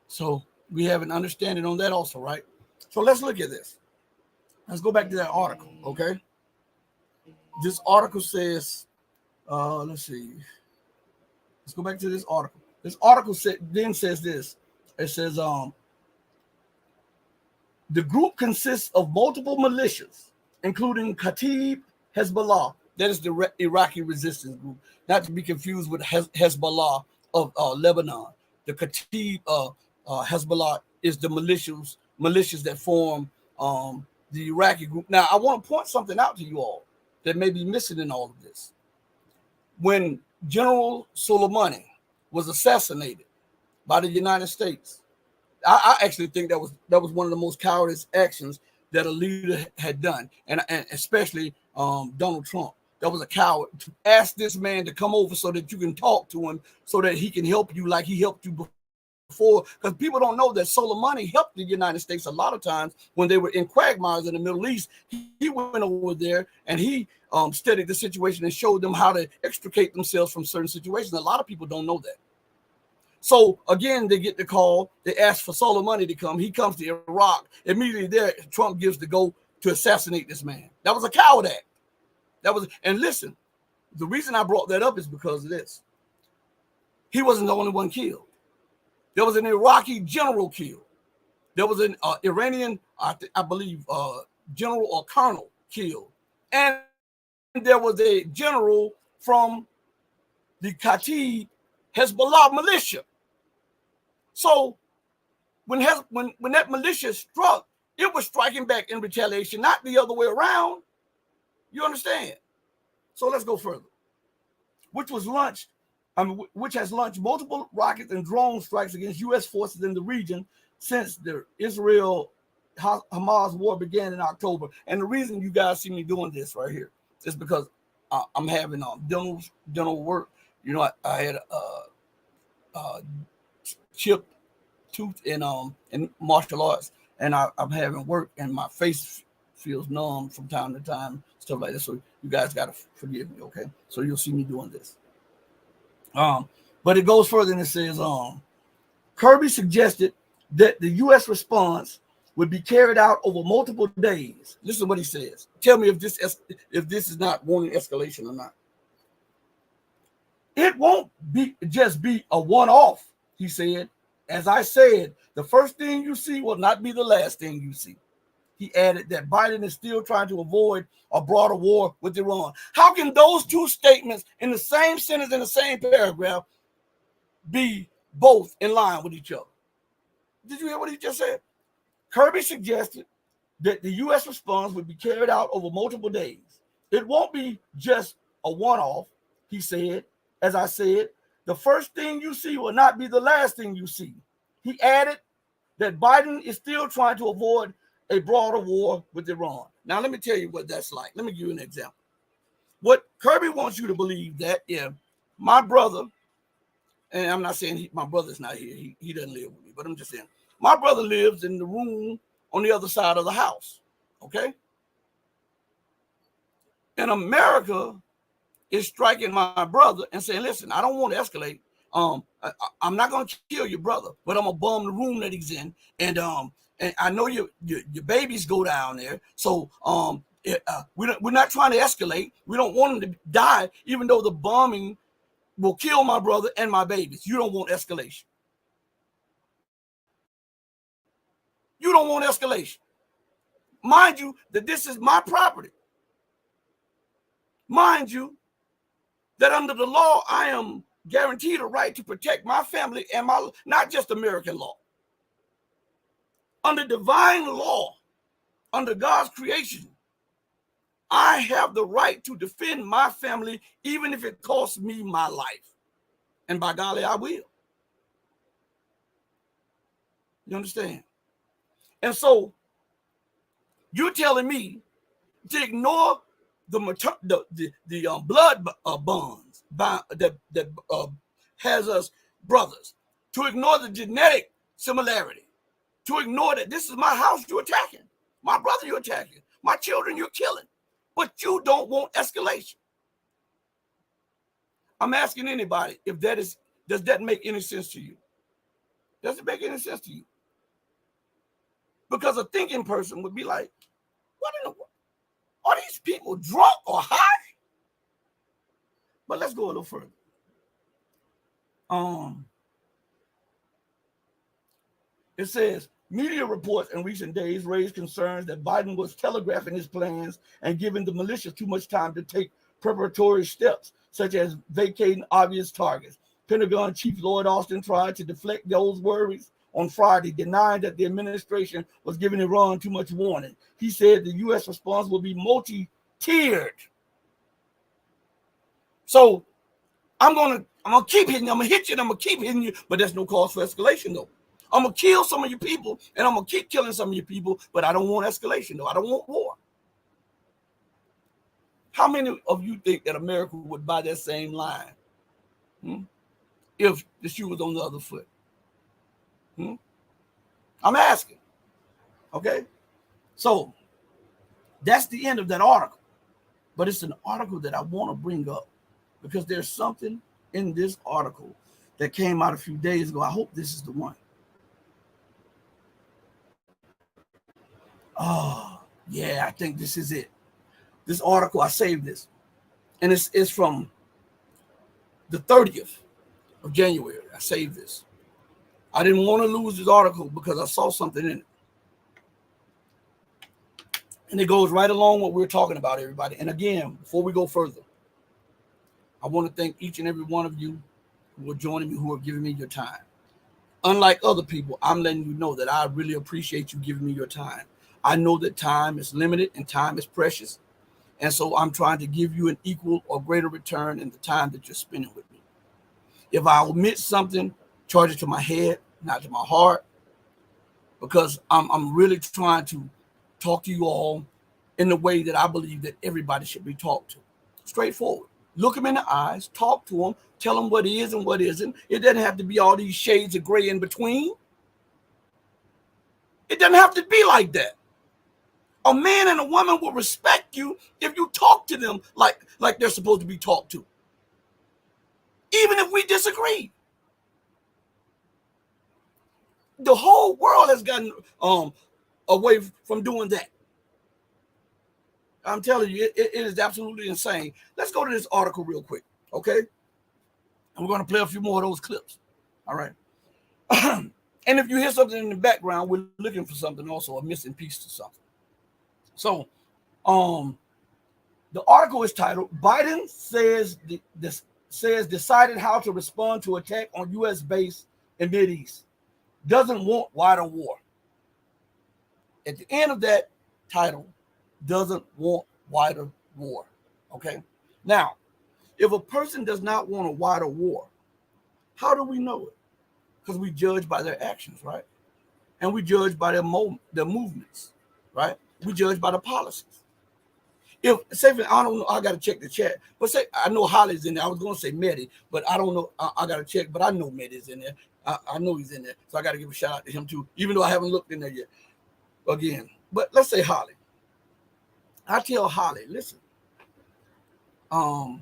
So we have an understanding on that also, right? So let's look at this. Let's go back to that article, okay? This article says, let's see. Let's go back to this article. This article then says this. It says, the group consists of multiple militias, including Kataib Hezbollah, that is the Iraqi resistance group, not to be confused with Hezbollah of Lebanon. The Kataib Hezbollah is the militias that form the Iraqi group. Now, I want to point something out to you all that may be missing in all of this. When General Soleimani was assassinated by the United States, I actually think that was one of the most cowardice actions that a leader had done, and especially Donald Trump. That was a coward to ask this man to come over so that you can talk to him, so that he can help you like he helped you before. Because people don't know that Soleimani helped the United States a lot of times when they were in quagmires in the Middle East. He went over there and he studied the situation and showed them how to extricate themselves from certain situations. A lot of people don't know that. So again, they get the call. They ask for Soleimani to come. He comes to Iraq. Immediately there, Trump gives the go to assassinate this man. That was a coward act. And listen, the reason I brought that up is because of this. He wasn't the only one killed. There was an Iraqi general killed. There was an Iranian, I believe, general or colonel killed. And there was a general from the Kataib Hezbollah militia. So when that militia struck, it was striking back in retaliation, not the other way around. You understand? So let's go further. Which has launched multiple rockets and drone strikes against U.S. forces in the region since the Israel-Hamas war began in October. And the reason you guys see me doing this right here is because I'm having dental work. You know, I had chipped tooth in martial arts, and I'm having work, and my face feels numb from time to time, stuff like that. So you guys gotta forgive me, okay? So you'll see me doing this. But it goes further and it says, Kirby suggested that the U.S. response would be carried out over multiple days. Listen to what he says. Tell me if this is not warning escalation or not. It won't just be a one-off, he said. As I said, the first thing you see will not be the last thing you see. He added that Biden is still trying to avoid a broader war with Iran. How can those two statements in the same sentence, in the same paragraph, be both in line with each other? Did you hear what he just said? Kirby suggested that the U.S. response would be carried out over multiple days. It won't be just a one-off, he said. As I said, the first thing you see will not be the last thing you see. He added that Biden is still trying to avoid a broader war with Iran. Now, let me tell you what that's like. Let me give you an example. What Kirby wants you to believe that if my brother, and I'm not saying my brother's not here, he doesn't live with me, but I'm just saying, my brother lives in the room on the other side of the house, okay? And America is striking my brother and saying, listen, I don't want to escalate. I'm not going to kill your brother, but I'm going to bomb the room that he's in. And I know your babies go down there. So we're not trying to escalate. We don't want him to die, even though the bombing will kill my brother and my babies. You don't want escalation. You don't want escalation. Mind you, that this is my property. Mind you, that under the law, I am guaranteed a right to protect my family and not just American law. Under divine law, under God's creation, I have the right to defend my family, even if it costs me my life. And by golly, I will. You understand? And so you're telling me to ignore the blood bonds that has us brothers, to ignore the genetic similarity, to ignore that this is my house you're attacking, my brother you're attacking, my children you're killing, but you don't want escalation. I'm asking anybody if does that make any sense to you? Does it make any sense to you? Because a thinking person would be like, what in the world? Are these people drunk or high? But let's go a little further. It says, media reports in recent days raised concerns that Biden was telegraphing his plans and giving the militias too much time to take preparatory steps, such as vacating obvious targets. Pentagon Chief Lloyd Austin tried to deflect those worries on Friday, denying that the administration was giving Iran too much warning. He said the U.S. response will be multi-tiered. So I'm gonna keep hitting you, I'm gonna hit you, and I'm gonna keep hitting you, but there's no cause for escalation though. I'm gonna kill some of your people, and I'm gonna keep killing some of your people, but I don't want escalation though. I don't want war. How many of you think that America would buy that same line if the shoe was on the other foot? I'm asking. Okay, so that's the end of that article, but it's an article that I want to bring up because there's something in this article that came out a few days ago. I hope this is the one. Oh, yeah, I think this is it. This article, I saved this. And it's from the 30th of January. I saved this. I didn't want to lose this article because I saw something in it. And it goes right along what we're talking about, everybody. And again, before we go further, I want to thank each and every one of you who are joining me, who are giving me your time. Unlike other people, I'm letting you know that I really appreciate you giving me your time. I know that time is limited and time is precious. And so I'm trying to give you an equal or greater return in the time that you're spending with me. If I omit something, charge it to my head, not to my heart, because I'm really trying to talk to you all in the way that I believe that everybody should be talked to. Straightforward. Look them in the eyes, talk to them, tell them what is and what isn't. It doesn't have to be all these shades of gray in between. It doesn't have to be like that. A man and a woman will respect you if you talk to them like they're supposed to be talked to, even if we disagree. The whole world has gotten away from doing that. I'm telling you, it is absolutely insane. Let's go to this article real quick, okay? And we're going to play a few more of those clips, all right? And if you hear something in the background, we're looking for something also, a missing piece to something. So, the article is titled, Biden says decided how to respond to attack on U.S. base in Mideast. Doesn't want wider war. At the end of that title, doesn't want wider war. Okay. Now, if a person does not want a wider war, how do we know it? Because we judge by their actions, right? And we judge by their movements, right? We judge by the policies. If say, I don't know, I got to check the chat. But say I know Holly's in there. I was going to say Mehdi, but I don't know. I got to check, but I know Mehdi's in there. I know he's in there, so I got to give a shout out to him too, even though I haven't looked in there yet. Again, but let's say Holly. I tell Holly, listen, I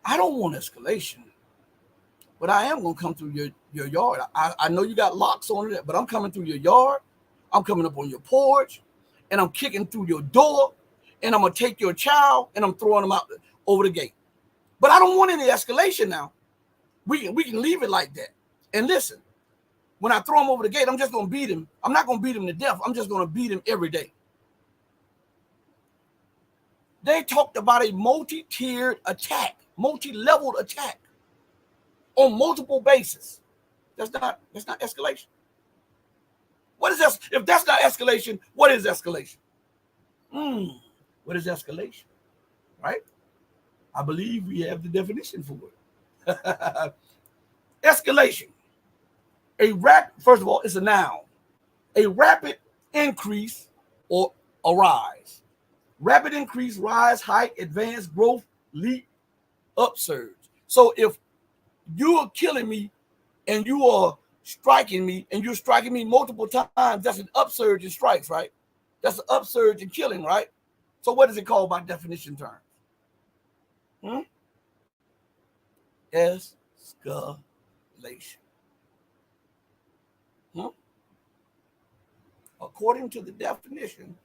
don't want escalation, but I am going to come through your yard. I know you got locks on it, but I'm coming through your yard. I'm coming up on your porch, and I'm kicking through your door, and I'm going to take your child, and I'm throwing them out over the gate. But I don't want any escalation now. We can leave it like that. And listen, when I throw him over the gate, I'm just going to beat him. I'm not going to beat him to death. I'm just going to beat him every day. They talked about a multi-tiered attack, multi-leveled attack on multiple bases. That's not escalation. What is this? If that's not escalation, what is escalation? What is escalation? Right? I believe we have the definition for it. Escalation First of all, it's a noun. A rapid increase or a rise. Rapid increase, rise, height, advance, growth, leap, upsurge. So if you are killing me and you are striking me and you're striking me multiple times, that's an upsurge in strikes, right? That's an upsurge in killing, right? So what is it called by definition terms? Escalation. According to the definition,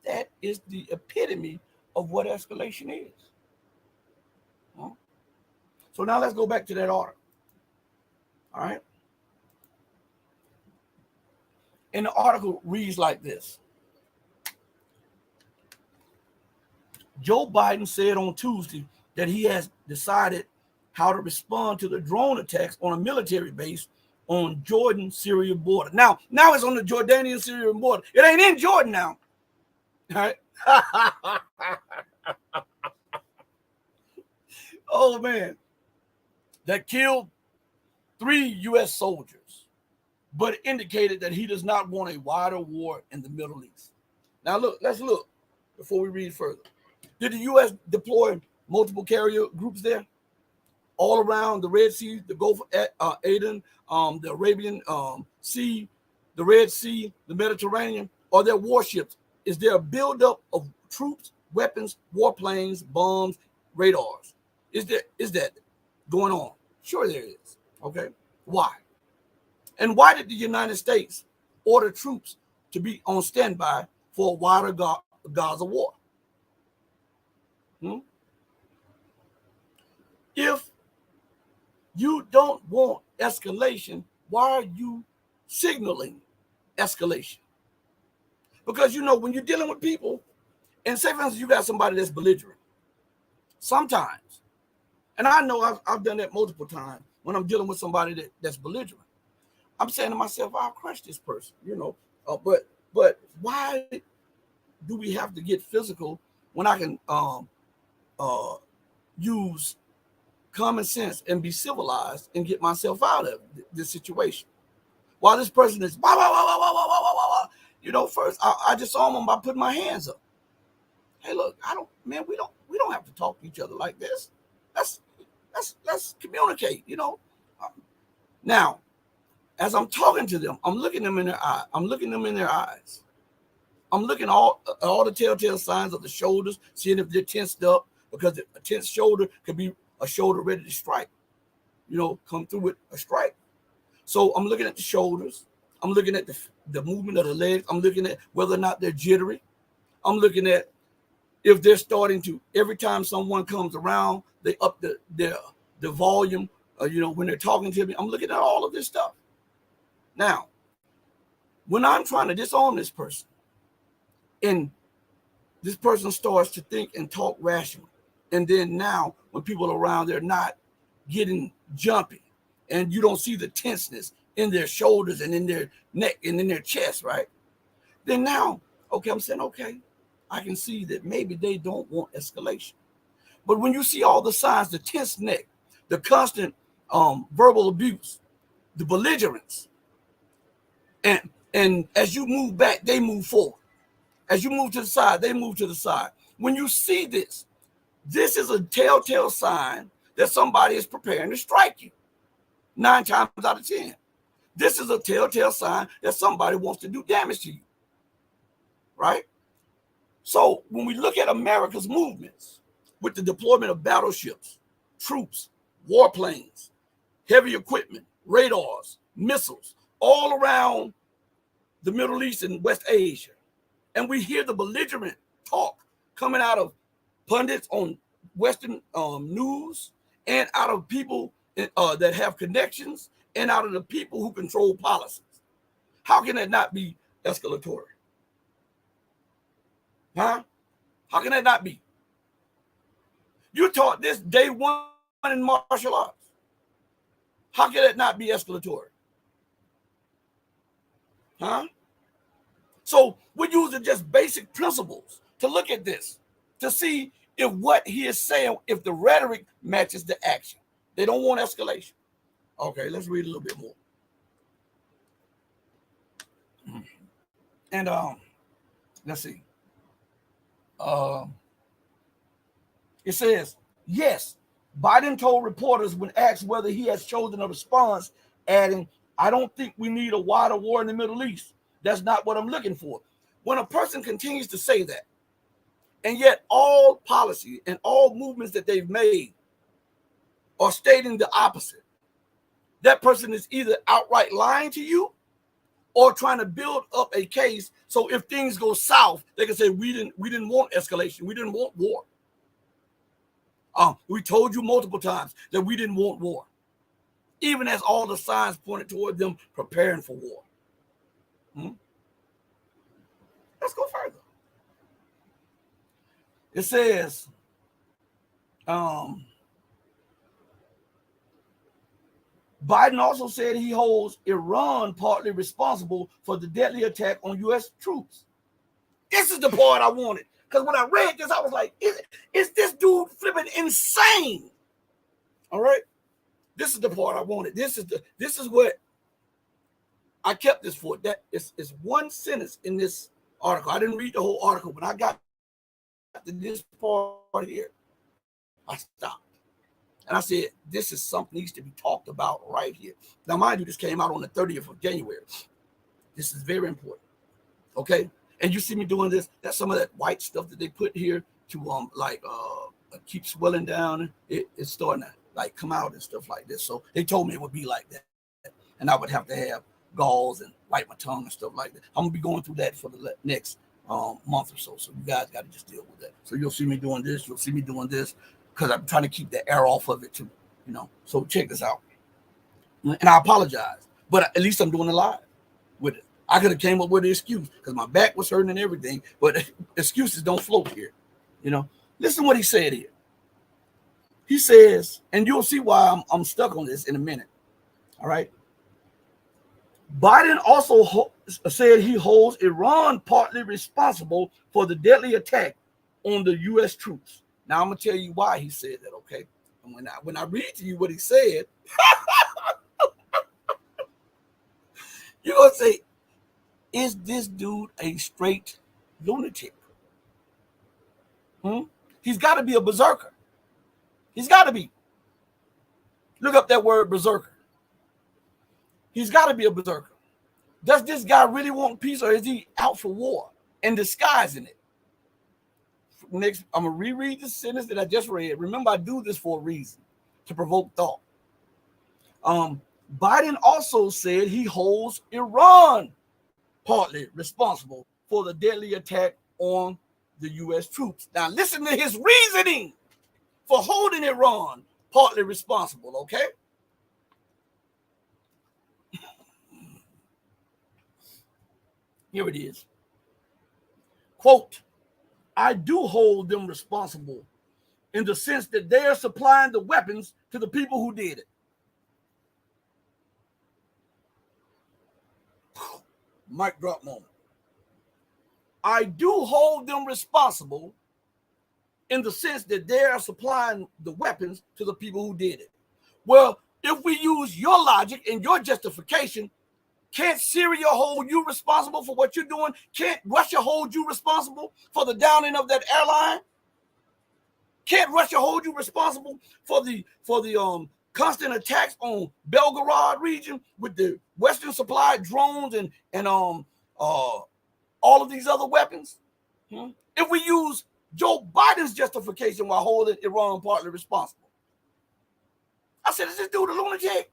that is the epitome of what escalation is. So now let's go back to that article. All right. And the article reads like this. Joe Biden said on Tuesday that he has decided how to respond to the drone attacks on a military base on Jordan-Syria border. Now it's on the Jordanian-Syrian border. It ain't in Jordan now. All right. Oh, man. That killed 3 U.S. soldiers, but indicated that he does not want a wider war in the Middle East. Now, let's look before we read further. Did the U.S. deploy multiple carrier groups there? All around the Red Sea, the Gulf of Aden, the Arabian Sea, the Red Sea, the Mediterranean? Are there warships? Is there a buildup of troops, weapons, warplanes, bombs, radars? Is that going on? Sure there is. Okay. Why? And why did the United States order troops to be on standby for a wider Gaza war? If you don't want escalation, why are you signaling escalation? Because, when you're dealing with people, and say, for instance, you got somebody that's belligerent, sometimes, and I know I've done that multiple times when I'm dealing with somebody that's belligerent, I'm saying to myself, I'll crush this person, but why do we have to get physical when I can use common sense and be civilized and get myself out of this situation? While this person is first I just saw him by putting my hands up. Hey, look, we don't have to talk to each other like this. Let's communicate, Now, as I'm talking to them, I'm looking them in their eye. I'm looking them in their eyes. I'm looking all the telltale signs of the shoulders, seeing if they're tensed up, because a tense shoulder could be a shoulder ready to strike, come through with a strike. So I'm looking at the shoulders. I'm looking at the movement of the legs. I'm looking at whether or not they're jittery. I'm looking at if they're starting to, every time someone comes around, they up the volume, when they're talking to me. I'm looking at all of this stuff. Now, when I'm trying to disarm this person, and this person starts to think and talk rationally, and then now when people are around, they're not getting jumpy, and you don't see the tenseness in their shoulders and in their neck and in their chest, right? Then now, okay, I'm saying, okay, I can see that maybe they don't want escalation. But when you see all the signs, the tense neck, the constant verbal abuse, the belligerence, and as you move back, they move forward. As you move to the side, they move to the side. When you see this is a telltale sign that somebody is preparing to strike you. 9 times out of 10. This is a telltale sign that somebody wants to do damage to you. Right? So when we look at America's movements with the deployment of battleships, troops, warplanes, heavy equipment, radars, missiles, all around the Middle East and West Asia, and we hear the belligerent talk coming out of pundits on Western news, and out of people that have connections, and out of the people who control policies, how can that not be escalatory? Huh? How can that not be? You taught this day one in martial arts. How can that not be escalatory? Huh? So we're using just basic principles to look at this, to see if what he is saying, if the rhetoric matches the action. They don't want escalation. Okay, let's read a little bit more. And let's see. It says, yes, Biden told reporters when asked whether he has chosen a response, adding, I don't think we need a wider war in the Middle East. That's not what I'm looking for. When a person continues to say that, and yet all policy and all movements that they've made are stating the opposite, that person is either outright lying to you or trying to build up a case so if things go south, they can say we didn't want escalation, we didn't want war. We told you multiple times that we didn't want war, even as all the signs pointed toward them preparing for war. Let's go further. It says, Biden also said he holds Iran partly responsible for the deadly attack on U.S. troops. This is the part I wanted. Because when I read this, I was like, is this dude flipping insane? All right. This is the part I wanted. This is what I kept this for. That is one sentence in this article. I didn't read the whole article, but I got to this part here. I stopped. And I said, this is something that needs to be talked about right here. Now, mind you, this came out on the 30th of January. This is very important. Okay. And you see me doing this. That's some of that white stuff that they put here to keep swelling down. It's starting to like come out and stuff like this. So they told me it would be like that. And I would have to have gauze and wipe my tongue and stuff like that. I'm gonna be going through that for the next month or so. So you guys got to just deal with that. So you'll see me doing this. You'll see me doing this because I'm trying to keep the air off of it too. You know. So check this out. And I apologize, but at least I'm doing it live with it. I could have came up with an excuse because my back was hurting and everything, but excuses don't float here. You know, listen to what he said here. He says, and you'll see why I'm stuck on this in a minute. All right. Biden also said he holds Iran partly responsible for the deadly attack on the U.S. troops. Now I'm gonna tell you why he said that. Okay, and when I read to you what he said, you're gonna say, is this dude a straight lunatic? He's got to be a berserker. He's got to be. Look up that word berserker. He's got to be a berserker. Does this guy really want peace, or is he out for war and disguising it? Next, I'm going to reread the sentence that I just read. Remember, I do this for a reason, to provoke thought. Biden also said he holds Iran partly responsible for the deadly attack on the U.S. troops. Now, listen to his reasoning for holding Iran partly responsible, okay? Here it is. Quote, I do hold them responsible in the sense that they are supplying the weapons to the people who did it. Mic drop moment. I do hold them responsible in the sense that they are supplying the weapons to the people who did it. Well, if we use your logic and your justification, can't Syria hold you responsible for what you're doing? Can't Russia hold you responsible for the downing of that airline? Can't Russia hold you responsible for the constant attacks on Belgorod region with the Western supplied drones and all of these other weapons? If we use Joe Biden's justification while holding Iran partly responsible, I said, is this dude a lunatic?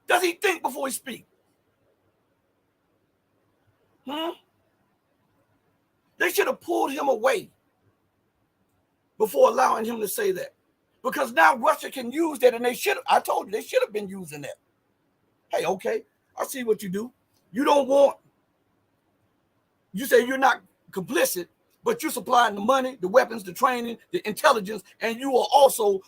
Does he think before he speaks? They should have pulled him away before allowing him to say that. Because now Russia can use that, and they should have. I told you, they should have been using that. Hey, okay, I see what you do. You don't want, you say you're not complicit, but you're supplying the money, the weapons, the training, the intelligence, and you are also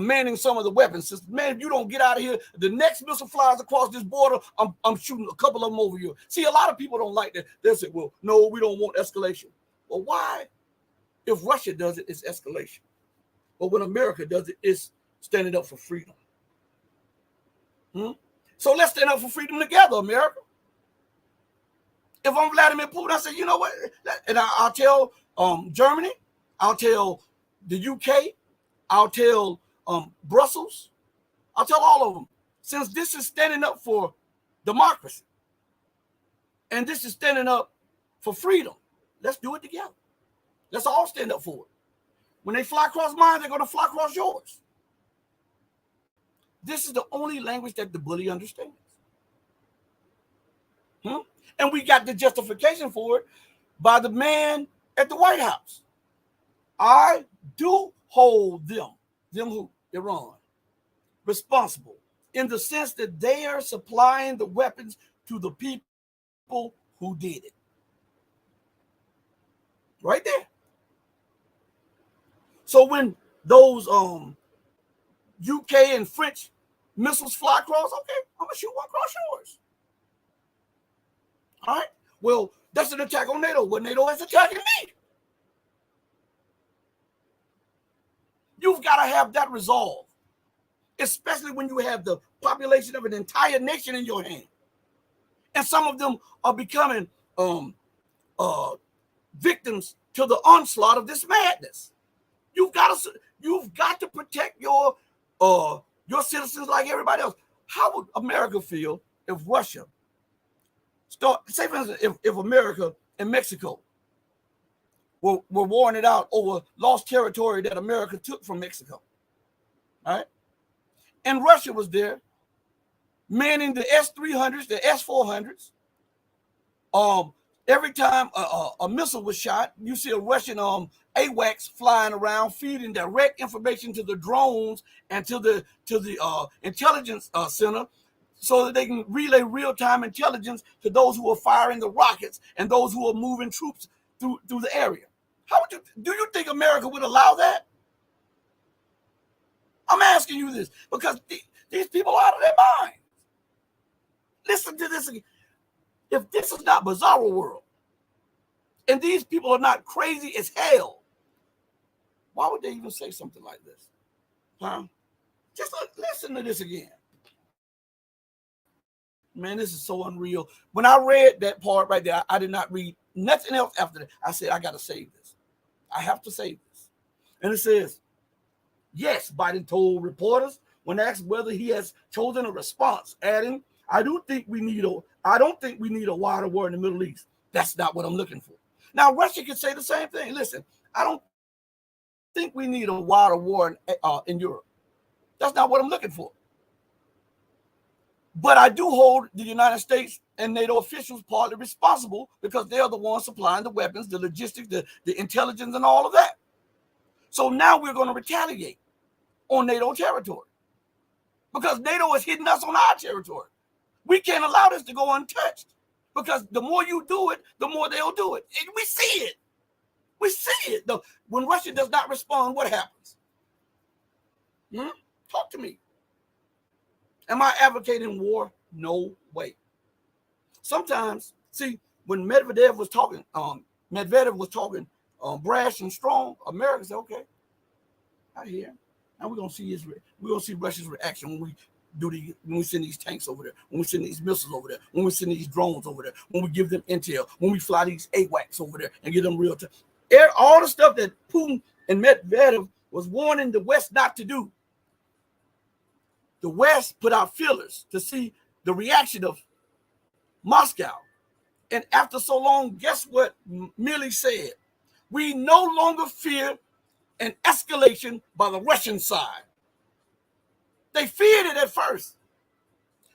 manning some of the weapons systems. Man, if you don't get out of here, the next missile flies across this border, I'm shooting a couple of them over you. See, a lot of people don't like that. They say, well, no, we don't want escalation. Well, why? If Russia does it, it's escalation. But when America does it, it's standing up for freedom. So let's stand up for freedom together, America. If I'm Vladimir Putin, I say, you know what? And I'll tell Germany, I'll tell the UK, I'll tell Brussels, I'll tell all of them. Since this is standing up for democracy and this is standing up for freedom, let's do it together. Let's all stand up for it. When they fly across mine, they're going to fly across yours. This is the only language that the bully understands. And we got the justification for it by the man at the White House. I do hold them who? Iran, responsible in the sense that they are supplying the weapons to the people who did it. Right there. So when those UK and French missiles fly across, okay, I'm gonna shoot one across yours. All right. Well, that's an attack on NATO. Well, NATO is attacking me. You've got to have that resolve, especially when you have the population of an entire nation in your hand, and some of them are becoming victims to the onslaught of this madness. You've got to protect your citizens like everybody else. How would America feel if Russia say, for instance, if America and Mexico were warring it out over lost territory that America took from Mexico, all right? And Russia was there manning the S-300s, the S-400s. Every time a missile was shot, you see a Russian AWACS flying around, feeding direct information to the drones and to the intelligence center, so that they can relay real-time intelligence to those who are firing the rockets and those who are moving troops through the area. Do you think America would allow that? I'm asking you this because these people are out of their minds. Listen to this again. If this is not bizarro world, and these people are not crazy as hell, why would they even say something like this? Huh? Just listen to this again. Man, this is so unreal. When I read that part right there, I did not read nothing else after that. I said, I got to save this. I have to save this. And it says, yes, Biden told reporters when asked whether he has chosen a response, adding, I don't think we need a wider war in the Middle East. That's not what I'm looking for. Now, Russia could say the same thing. Listen, I don't think we need a wider war in Europe. That's not what I'm looking for. But I do hold the United States and NATO officials partly responsible because they are the ones supplying the weapons, the logistics, the intelligence, and all of that. So now we're going to retaliate on NATO territory because NATO is hitting us on our territory. We can't allow this to go untouched because the more you do it, the more they'll do it. And we see it. We see it. When Russia does not respond, what happens? Talk to me. Am I advocating war? No way. Sometimes, see, when Medvedev was talking brash and strong, America said, okay, I hear. Now we're gonna see Russia's reaction when we send these tanks over there, when we send these missiles over there, when we send these drones over there, when we give them intel, when we fly these AWACS over there and give them real time. All the stuff that Putin and Medvedev was warning the West not to do. The West put out feelers to see the reaction of Moscow. And after so long, guess what Milley said? We no longer fear an escalation by the Russian side. They feared it at first.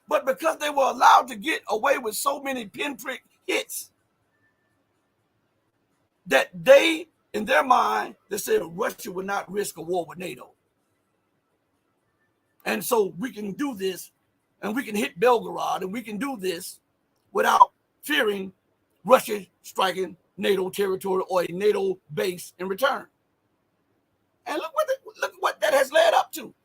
But because they were allowed to get away with so many pinprick hits, that they, in their mind, they said Russia would not risk a war with NATO. And so we can do this, and we can hit Belgorod, and we can do this without fearing Russia striking NATO territory or a NATO base in return. And look what that has led up to.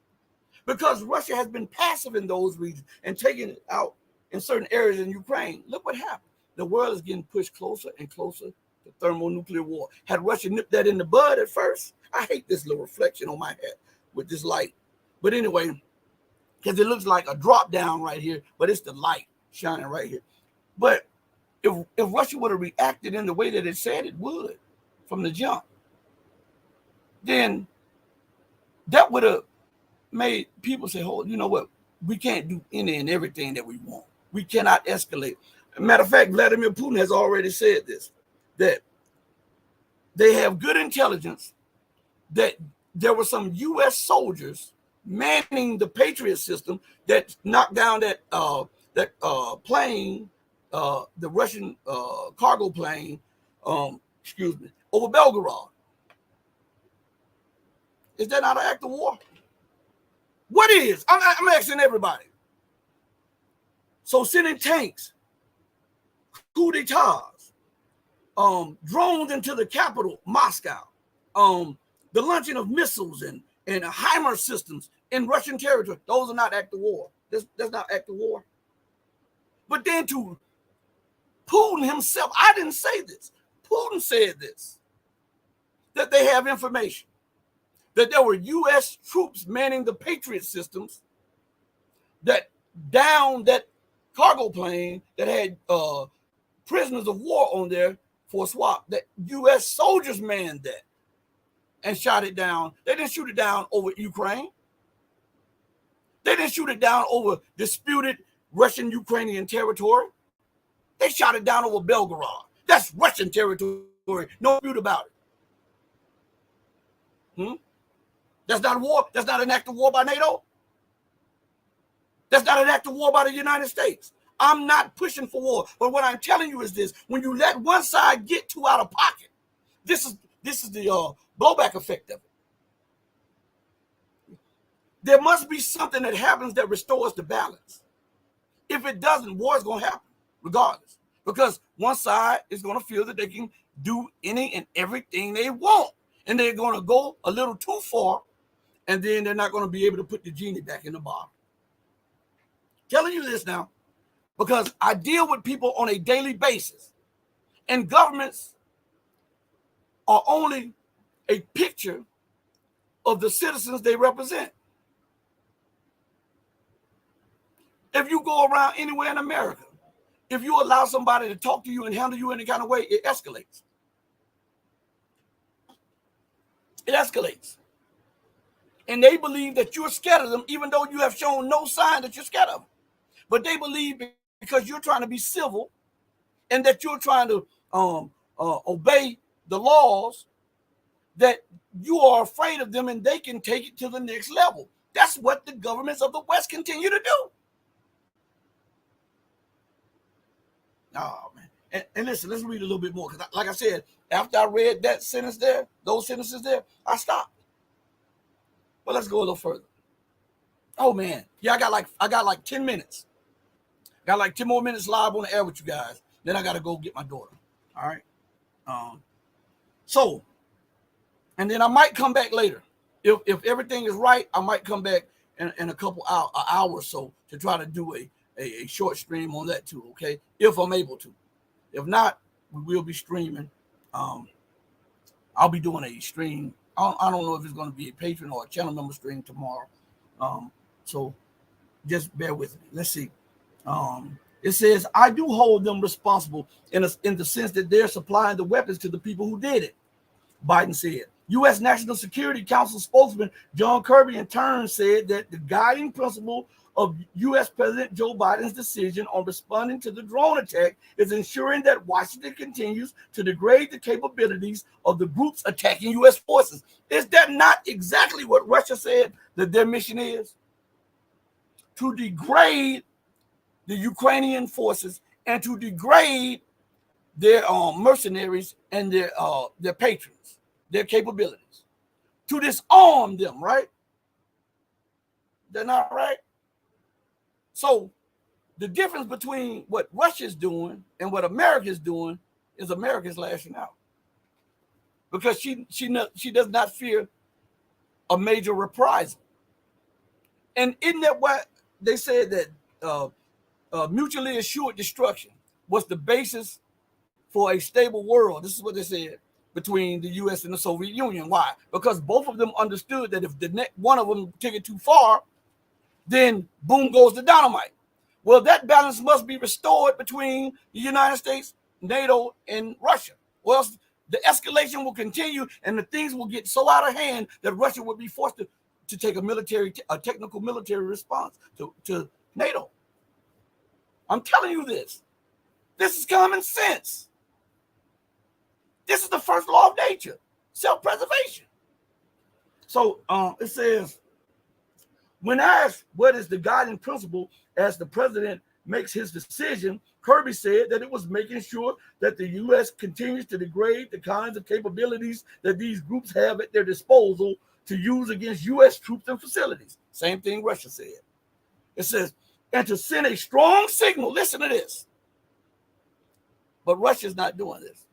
Because Russia has been passive in those regions and taking it out in certain areas in Ukraine. Look what happened. The world is getting pushed closer and closer to thermonuclear war. Had Russia nipped that in the bud at first, I hate this little reflection on my head with this light. But anyway, because it looks like a drop down right here, but it's the light shining right here. But if Russia would have reacted in the way that it said it would from the jump, then that would have made people say, "Oh, you know what? We can't do any and everything that we want. We cannot escalate." Matter of fact, Vladimir Putin has already said this, that they have good intelligence that there were some U.S. soldiers manning the Patriot system that knocked down that plane, the Russian cargo plane, over Belgorod. Is that not an act of war? What is? I'm asking everybody. So sending tanks, coup d'etats, drones into the capital, Moscow, the launching of missiles and HIMARS systems in Russian territory, those are not act of war. That's not act of war. But then to Putin himself, I didn't say this. Putin said this, that they have information that there were U.S. troops manning the Patriot systems that downed that cargo plane that had prisoners of war on there for a swap. That U.S. soldiers manned that and shot it down. They didn't shoot it down over Ukraine. They didn't shoot it down over disputed Russian-Ukrainian territory. They shot it down over Belgorod. That's Russian territory. No dispute about it. That's not a war. That's not an act of war by NATO. That's not an act of war by the United States. I'm not pushing for war. But what I'm telling you is this: when you let one side get too out of pocket, this is the blowback effect of it. There must be something that happens that restores the balance. If it doesn't, war is going to happen regardless, because one side is going to feel that they can do any and everything they want, and they're going to go a little too far, and then they're not going to be able to put the genie back in the bottle. Telling you this now because I deal with people on a daily basis, and governments are only a picture of the citizens they represent. If you go around anywhere in America, if you allow somebody to talk to you and handle you in any kind of way, it escalates. It escalates. And they believe that you're scared of them, even though you have shown no sign that you're scared of them. But they believe because you're trying to be civil and that you're trying to obey the laws, that you are afraid of them and they can take it to the next level. That's what the governments of the West continue to do. Oh, man. And listen, let's read a little bit more. Because like I said, after I read that sentence there, those sentences there, I stopped. But let's go a little further. Oh, man. Yeah, I got like 10 minutes. Got like 10 more minutes live on the air with you guys. Then I got to go get my daughter. All right. And then I might come back later. If everything is right, I might come back in a couple hours, an hour or so, to try to do a short stream on that too, okay? If I'm able to. If not, we will be streaming. I'll be doing a stream. I don't know if it's going to be a patron or a channel member stream tomorrow. So just bear with me. Let's see. It says, I do hold them responsible in the sense that they're supplying the weapons to the people who did it, Biden said. U.S. National Security Council spokesman John Kirby in turn said that the guiding principle of U.S. President Joe Biden's decision on responding to the drone attack is ensuring that Washington continues to degrade the capabilities of the groups attacking U.S. forces. Is that not exactly what Russia said that their mission is? To degrade the Ukrainian forces and to degrade their mercenaries and their patrons, their capabilities, to disarm them, right? They're not right. So the difference between what Russia's doing and what America's doing is America's lashing out, because she does not fear a major reprisal. And isn't that why they said that mutually assured destruction was the basis for a stable world? This is what they said between the U.S. and the Soviet Union. Why? Because both of them understood that if one of them took it too far, then boom goes the dynamite. Well, that balance must be restored between the United States, NATO, and Russia. Or else the escalation will continue and the things will get so out of hand that Russia would be forced to take a technical military response to NATO. I'm telling you this. This is common sense. This is the first law of nature, self-preservation. So it says, when asked what is the guiding principle as the president makes his decision, Kirby said that it was making sure that the U.S. continues to degrade the kinds of capabilities that these groups have at their disposal to use against U.S. troops and facilities. Same thing Russia said. It says, and to send a strong signal, listen to this, but Russia's not doing this,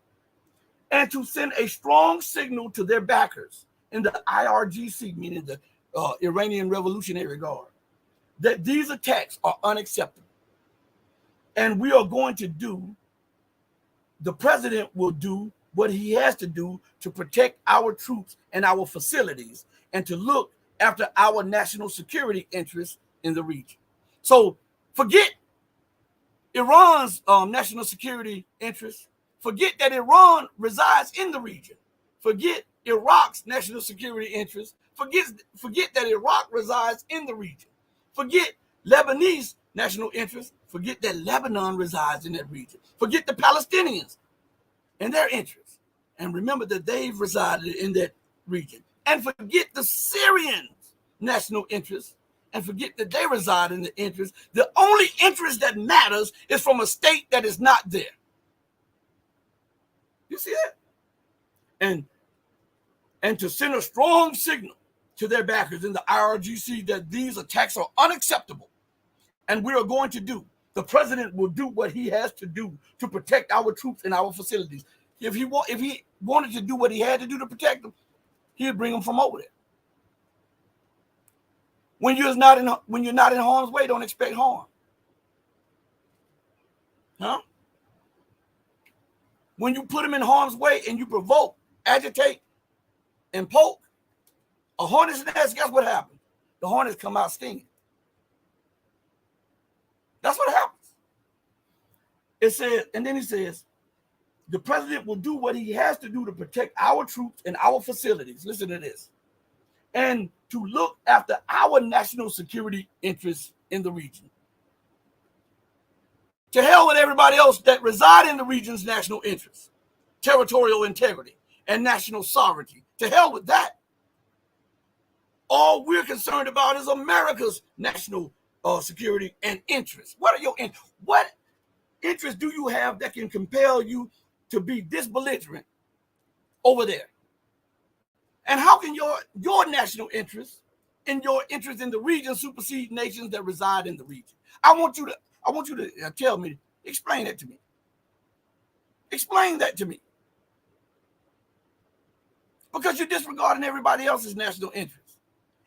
and to send a strong signal to their backers in the IRGC, meaning the Iranian Revolutionary Guard, that these attacks are unacceptable. And we are going to do, the president will do what he has to do to protect our troops and our facilities and to look after our national security interests in the region. So forget Iran's national security interests. Forget that Iran resides in the region. Forget Iraq's national security interests. Forget that Iraq resides in the region. Forget Lebanese national interests. Forget that Lebanon resides in that region. Forget the Palestinians and their interests. And remember that they've resided in that region. And forget the Syrians' national interests. And forget that they reside in the interest. The only interest that matters is from a state that is not there. You see that? And to send a strong signal to their backers in the IRGC that these attacks are unacceptable. And we are going to do, the president will do what he has to do to protect our troops and our facilities. If he wanted to do what he had to do to protect them, he'd bring them from over there. When you're not in harm's way, don't expect harm. Huh? When you put them in harm's way and you provoke, agitate, and poke, a hornet's nest, guess what happens? The hornets come out stinging. That's what happens. It says, and then he says, the president will do what he has to do to protect our troops and our facilities. Listen to this. And to look after our national security interests in the region. To hell with everybody else that reside in the region's national interests, territorial integrity, and national sovereignty. To hell with that. All we're concerned about is America's national security and interests. What interests do you have that can compel you to be this belligerent over there? And how can your national interests and your interest in the region supersede nations that reside in the region? I want you to tell me, explain that to me. Explain that to me. Because you're disregarding everybody else's national interests,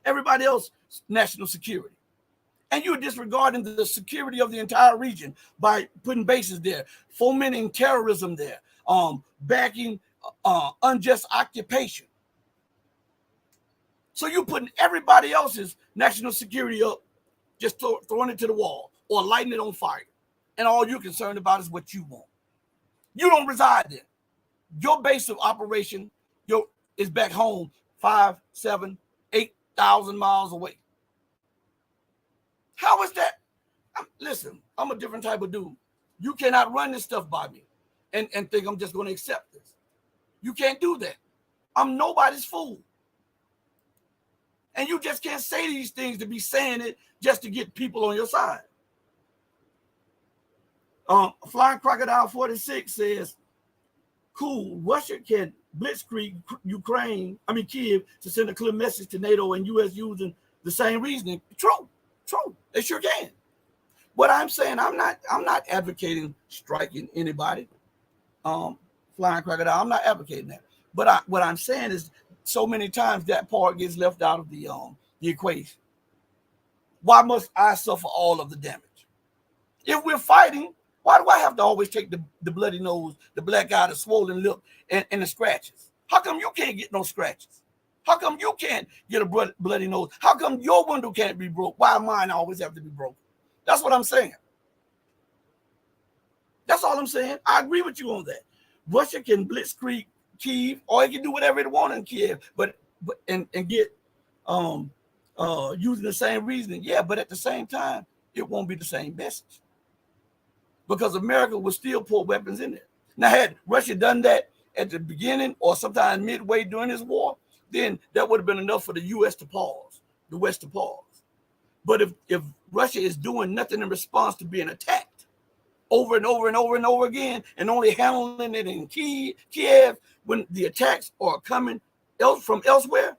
everybody else's national security. And you're disregarding the security of the entire region by putting bases there, fomenting terrorism there, backing unjust occupation. So you're putting everybody else's national security up, just throwing it to the wall or lighting it on fire. And all you're concerned about is what you want. You don't reside there. Your base of operation is back home 5, 7, 8,000 miles away. How is that? Listen, I'm a different type of dude. You cannot run this stuff by me and think I'm just going to accept this. You can't do that. I'm nobody's fool. And you just can't say these things to be saying it just to get people on your side. Flying Crocodile 46 says, cool, Russia can blitzkrieg Kiev to send a clear message to NATO and US using the same reasoning. True. They sure can. What I'm saying, I'm not advocating striking anybody. Flying Crocodile, I'm not advocating that. But what I'm saying is so many times that part gets left out of the equation. Why must I suffer all of the damage? If we're fighting, why do I have to always take the bloody nose, the black eye, the swollen lip, and the scratches? How come you can't get no scratches? How come you can't get a bloody nose? How come your window can't be broke? Why mine always have to be broken? That's what I'm saying. That's all I'm saying. I agree with you on that. Russia can blitzkrieg Kiev, or it can do whatever it wants in Kiev, but and get using the same reasoning. Yeah, but at the same time, it won't be the same message because America will still put weapons in there. Now, had Russia done that at the beginning or sometime midway during this war, then that would have been enough for the U.S. to pause, the West to pause. But if Russia is doing nothing in response to being attacked over and over and over and over again, and only handling it in Kiev when the attacks are coming from elsewhere,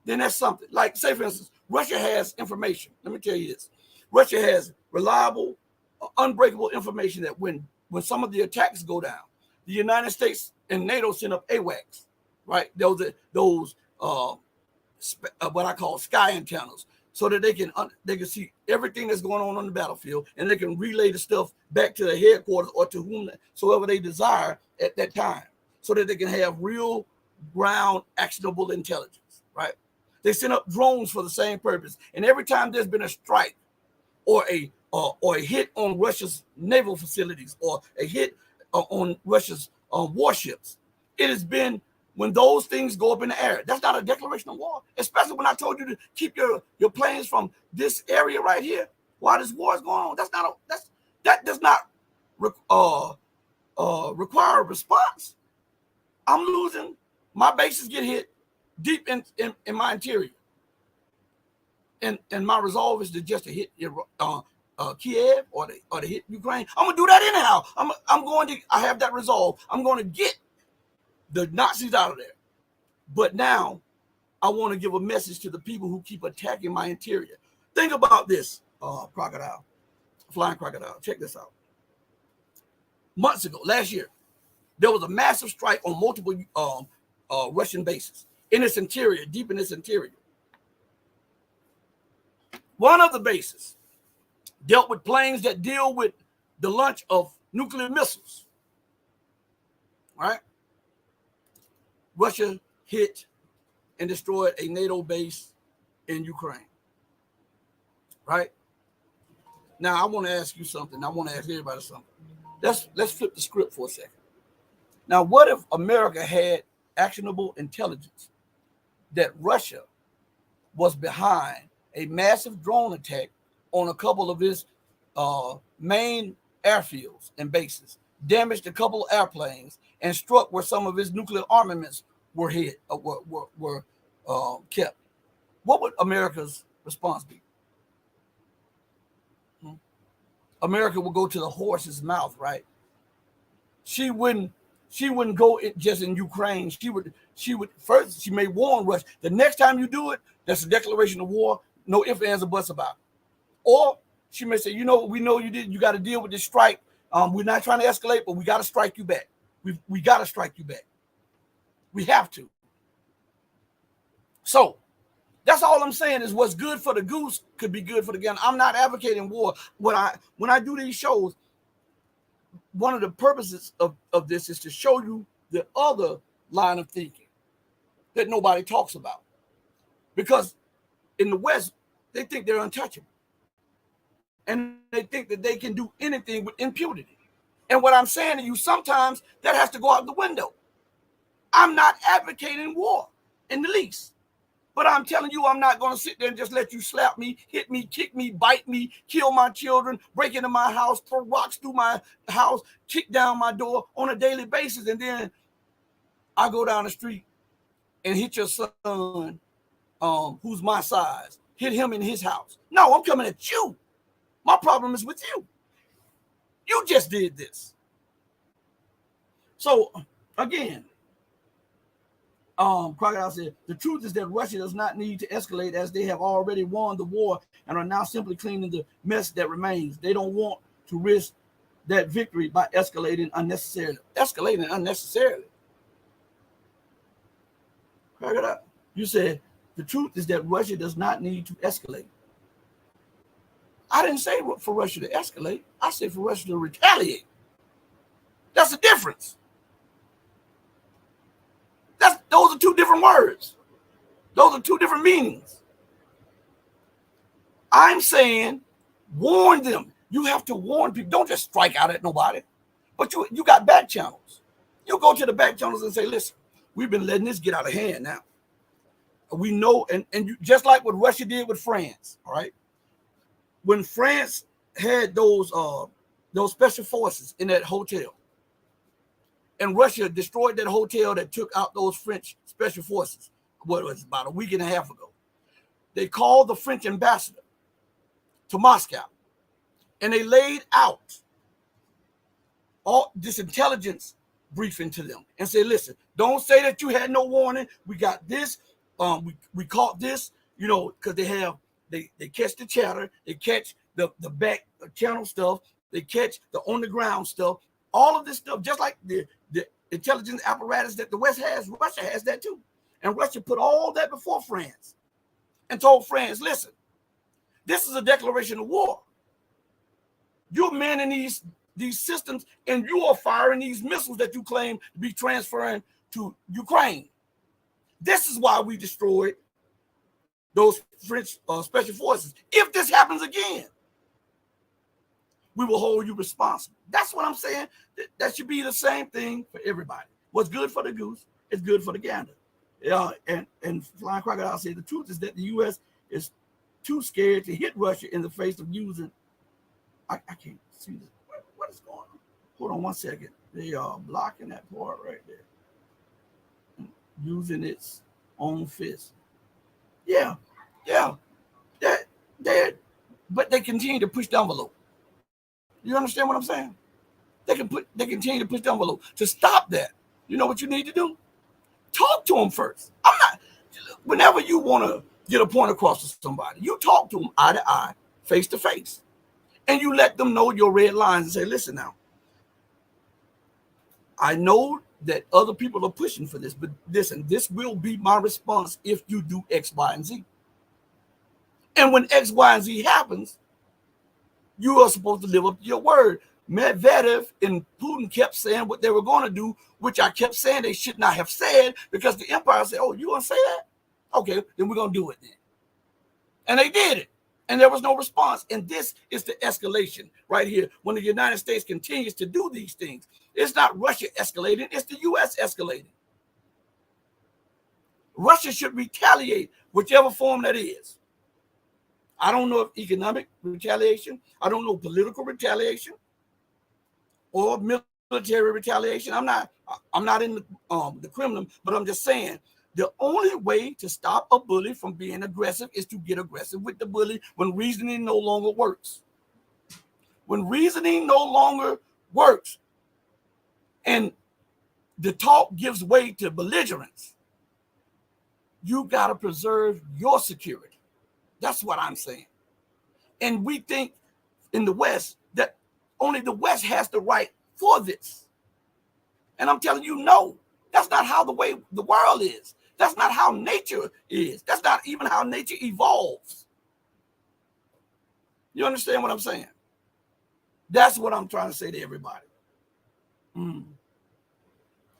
then that's something. Like, say, for instance, Russia has information. Let me tell you this. Russia has reliable, unbreakable information that when some of the attacks go down, the United States and NATO send up AWACS, right? Those what I call sky antennas, so that they can see everything that's going on the battlefield, and they can relay the stuff back to the headquarters or to whomsoever they desire at that time, so that they can have real ground actionable intelligence, right? They send up drones for the same purpose, and every time there's been a strike or a hit on Russia's naval facilities or a hit on Russia's warships, it has been when those things go up in the air. That's not a declaration of war, especially when I told you to keep your planes from this area right here while this war is going on. That does not require a response. I'm losing. My bases get hit deep in my interior, and my resolve is to just to hit Kiev or to hit Ukraine. I'm gonna do that anyhow. I have that resolve. I'm going to get the Nazis out of there. But now I want to give a message to the people who keep attacking my interior. Think about this, flying crocodile. Check this out. Months ago, last year, there was a massive strike on multiple Russian bases in its interior, deep in its interior. One of the bases dealt with planes that deal with the launch of nuclear missiles, right? Russia hit and destroyed a NATO base in Ukraine, right? Now, I want to ask you something. I want to ask everybody something. Let's flip the script for a second. Now, what if America had actionable intelligence that Russia was behind a massive drone attack on a couple of his main airfields and bases, damaged a couple of airplanes, and struck where some of his nuclear armaments were kept? What would America's response be? America would go to the horse's mouth, right? She wouldn't go just in Ukraine. She would first, she may warn Russia. The next time you do it, that's a declaration of war. No ifs, ands, or buts about it. Or she may say, we know you did. You got to deal with this strike. We're not trying to escalate, but we got to strike you back. We got to strike you back. We have to. So that's all I'm saying is what's good for the goose could be good for the gander. I'm not advocating war. When I do these shows, one of the purposes of this is to show you the other line of thinking that nobody talks about. Because in the West, they think they're untouchable. And they think that they can do anything with impunity. And what I'm saying to you, sometimes that has to go out the window. I'm not advocating war in the least. But I'm telling you, I'm not going to sit there and just let you slap me, hit me, kick me, bite me, kill my children, break into my house, throw rocks through my house, kick down my door on a daily basis. And then I go down the street and hit your son, who's my size, hit him in his house. No, I'm coming at you. My problem is with you. You just did this. So again, Crocodile said, the truth is that Russia does not need to escalate, as they have already won the war and are now simply cleaning the mess that remains. They don't want to risk that victory by escalating unnecessarily. Crocodile, you said, the truth is that Russia does not need to escalate. I didn't say for Russia to escalate. I said for Russia to retaliate. That's the difference. Those are two different words. Those are two different meanings. I'm saying warn them. You have to warn people. Don't just strike out at nobody. But you got back channels. You go to the back channels and say, listen, we've been letting this get out of hand now. We know, and you, just like what Russia did with France, all right? When France had those special forces in that hotel, and Russia destroyed that hotel that took out those French special forces, what was it, about a week and a half ago, they called the French ambassador to Moscow, and they laid out all this intelligence briefing to them and say, listen, don't say that you had no warning. We got this. We caught this, you know, because they catch the chatter, they catch the back channel stuff, they catch the on the ground stuff, all of this stuff, just like the intelligence apparatus that the West has, Russia has that too. And Russia put all that before France and told France, listen, this is a declaration of war. You're manning these systems, and you are firing these missiles that you claim to be transferring to Ukraine. This is why we destroyed those French special forces. If this happens again, we will hold you responsible. That's what I'm saying. That should be the same thing for everybody. What's good for the goose is good for the gander. And Flying Crocodile said the truth is that the U.S. is too scared to hit Russia in the face of using. I can't see this. What is going on? Hold on one second. They are blocking that part right there. Using its own fist. Yeah. But they continue to push the envelope. You understand what I'm saying? They continue to push the envelope. To stop that, you know what you need to do? Talk to them first. Whenever you want to get a point across to somebody, you talk to them eye to eye, face to face. And you let them know your red lines and say, listen now, I know that other people are pushing for this, but listen, this will be my response if you do X, Y, and Z. And when X, Y, and Z happens, you are supposed to live up to your word. Medvedev and Putin kept saying what they were going to do, which I kept saying they should not have said, because the empire said, oh, you want to say that? Okay, then we're going to do it then. And they did it. And there was no response. And this is the escalation right here. When the United States continues to do these things, it's not Russia escalating, it's the U.S. escalating. Russia should retaliate, whichever form that is. I don't know if economic retaliation, I don't know political retaliation, or military retaliation. I'm not in the criminal, but I'm just saying the only way to stop a bully from being aggressive is to get aggressive with the bully when reasoning no longer works. When reasoning no longer works and the talk gives way to belligerence, you got to preserve your security. That's what I'm saying. And we think in the West that only the West has the right for this. And I'm telling you, no, that's not how the way the world is. That's not how nature is. That's not even how nature evolves. You understand what I'm saying? That's what I'm trying to say to everybody.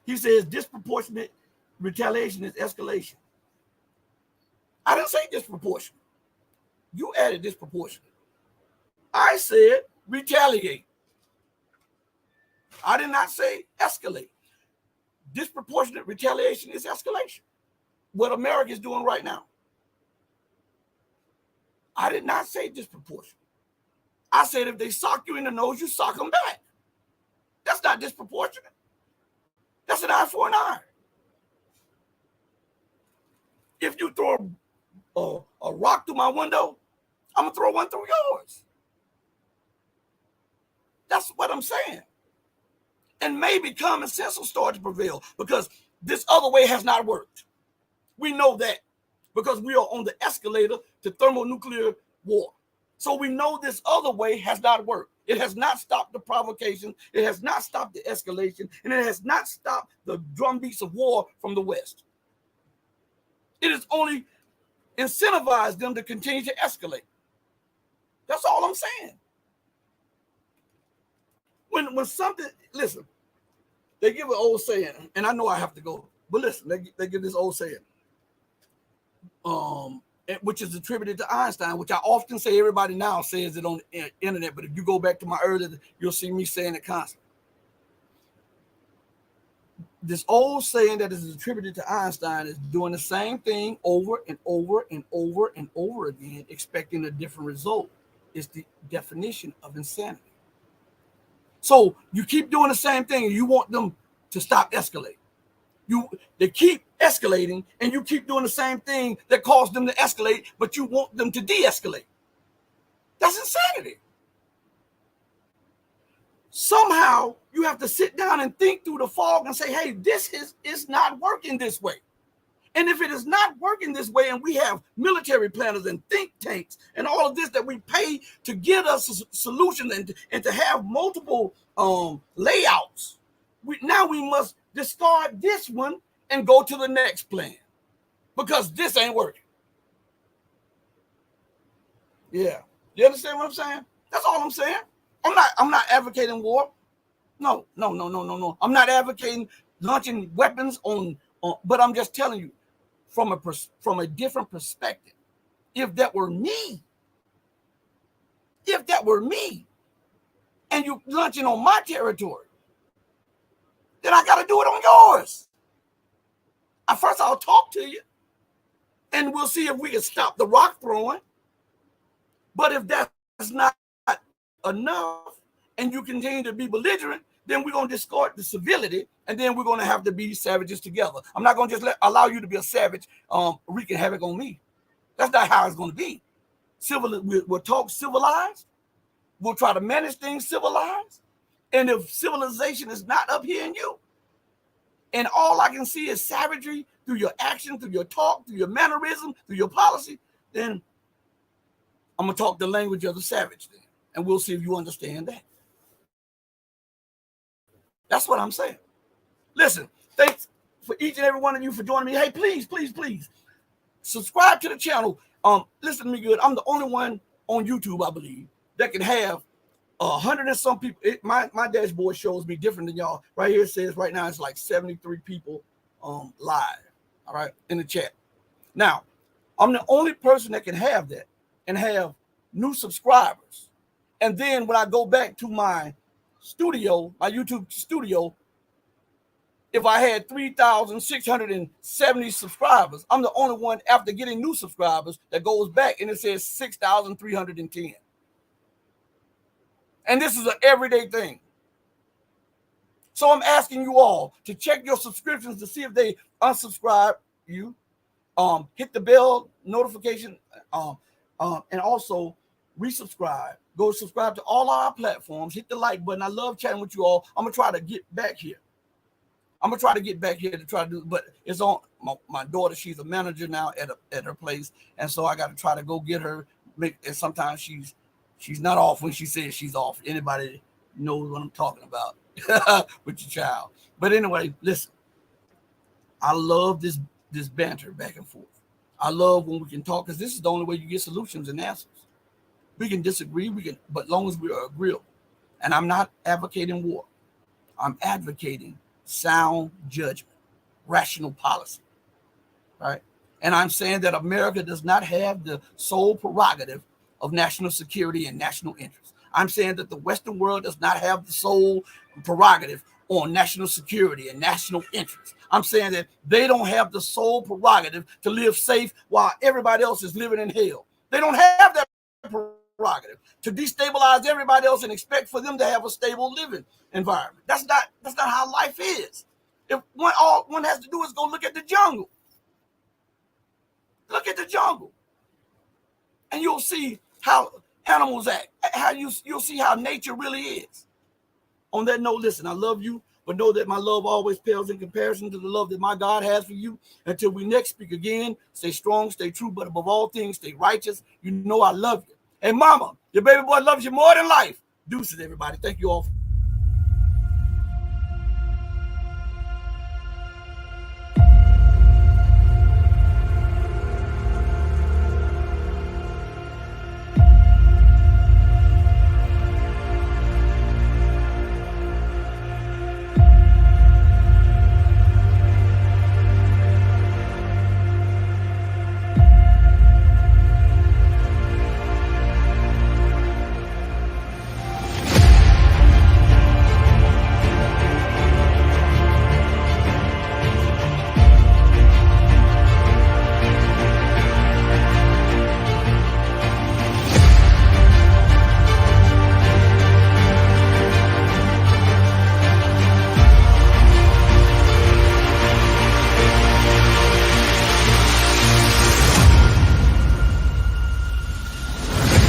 He says disproportionate retaliation is escalation. I didn't say disproportionate. You added disproportionate. I said retaliate. I did not say escalate. Disproportionate retaliation is escalation. What America is doing right now. I did not say disproportionate. I said if they sock you in the nose, you sock them back. That's not disproportionate. That's an eye for an eye. If you throw a rock through my window, I'm going to throw one through yours. That's what I'm saying. And maybe common sense will start to prevail, because this other way has not worked. We know that because we are on the escalator to thermonuclear war. So we know this other way has not worked. It has not stopped the provocation. It has not stopped the escalation. And it has not stopped the drumbeats of war from the West. It has only incentivized them to continue to escalate. That's all I'm saying. When something, listen, they give an old saying, and I know I have to go, but listen, they give this old saying. which is attributed to Einstein, which I often say. Everybody now says it on the internet, but if you go back to my earlier, you'll see me saying it constantly. This old saying that is attributed to Einstein is doing the same thing over and over and over and over again, expecting a different result. It's the definition of insanity. So you keep doing the same thing and you want them to stop escalating. They keep escalating and you keep doing the same thing that caused them to escalate, but you want them to de-escalate. That's insanity. Somehow you have to sit down and think through the fog and say, hey, this is not working this way. And if it is not working this way, and we have military planners and think tanks and all of this that we pay to get us solutions and to have multiple layouts, now we must discard this one and go to the next plan because this ain't working. Yeah. You understand what I'm saying? That's all I'm saying. I'm not advocating war. No. I'm not advocating launching weapons on but I'm just telling you from a different perspective. If that were me, and you launching on my territory, then I got to do it on yours. First, I'll talk to you, and we'll see if we can stop the rock throwing. But if that's not enough, and you continue to be belligerent, then we're going to discard the civility, and then we're going to have to be savages together. I'm not going to just allow you to be a savage wreaking havoc on me. That's not how it's going to be. We'll talk civilized. We'll try to manage things civilized. And if civilization is not up here in you, and all I can see is savagery through your action, through your talk, through your mannerism, through your policy, then I'm going to talk the language of the savage then. And we'll see if you understand that. That's what I'm saying. Listen, thanks for each and every one of you for joining me. Hey, please subscribe to the channel. Listen to me good. I'm the only one on YouTube, I believe, that can have 100 and some people. My dashboard shows me different than y'all. Right here it says right now it's like 73 people live, all right, in the chat. Now, I'm the only person that can have that and have new subscribers. And then when I go back to my studio, my YouTube studio, if I had 3,670 subscribers, I'm the only one after getting new subscribers that goes back and it says 6,310. And this is an everyday thing. So I'm asking you all to check your subscriptions to see if they unsubscribe you. Hit the bell notification and also resubscribe. Go subscribe to all our platforms. Hit the like button. I love chatting with you all. I'm going to try to get back here. To try to do, but it's on my daughter. She's a manager now at her place. And so I got to try to go get her. And sometimes she's not off when she says she's off. Anybody knows what I'm talking about with your child. But anyway, listen, I love this banter back and forth. I love when we can talk because this is the only way you get solutions and answers. We can disagree, but as long as we are agreeable. And I'm not advocating war. I'm advocating sound judgment, rational policy, right? And I'm saying that America does not have the sole prerogative of national security and national interest. I'm saying that the Western world does not have the sole prerogative on national security and national interest. I'm saying that they don't have the sole prerogative to live safe while everybody else is living in hell. They don't have that prerogative to destabilize everybody else and expect for them to have a stable living environment. That's not how life is. If all one has to do is go look at the jungle. Look at the jungle. And you'll see how animals act. You'll see how nature really is. On that note, listen, I love you, but know that my love always pales in comparison to the love that my God has for you. Until we next speak again, stay strong, stay true, but above all things, stay righteous. You know I love you. Hey, mama, your baby boy loves you more than life. Deuces, everybody. Thank you all.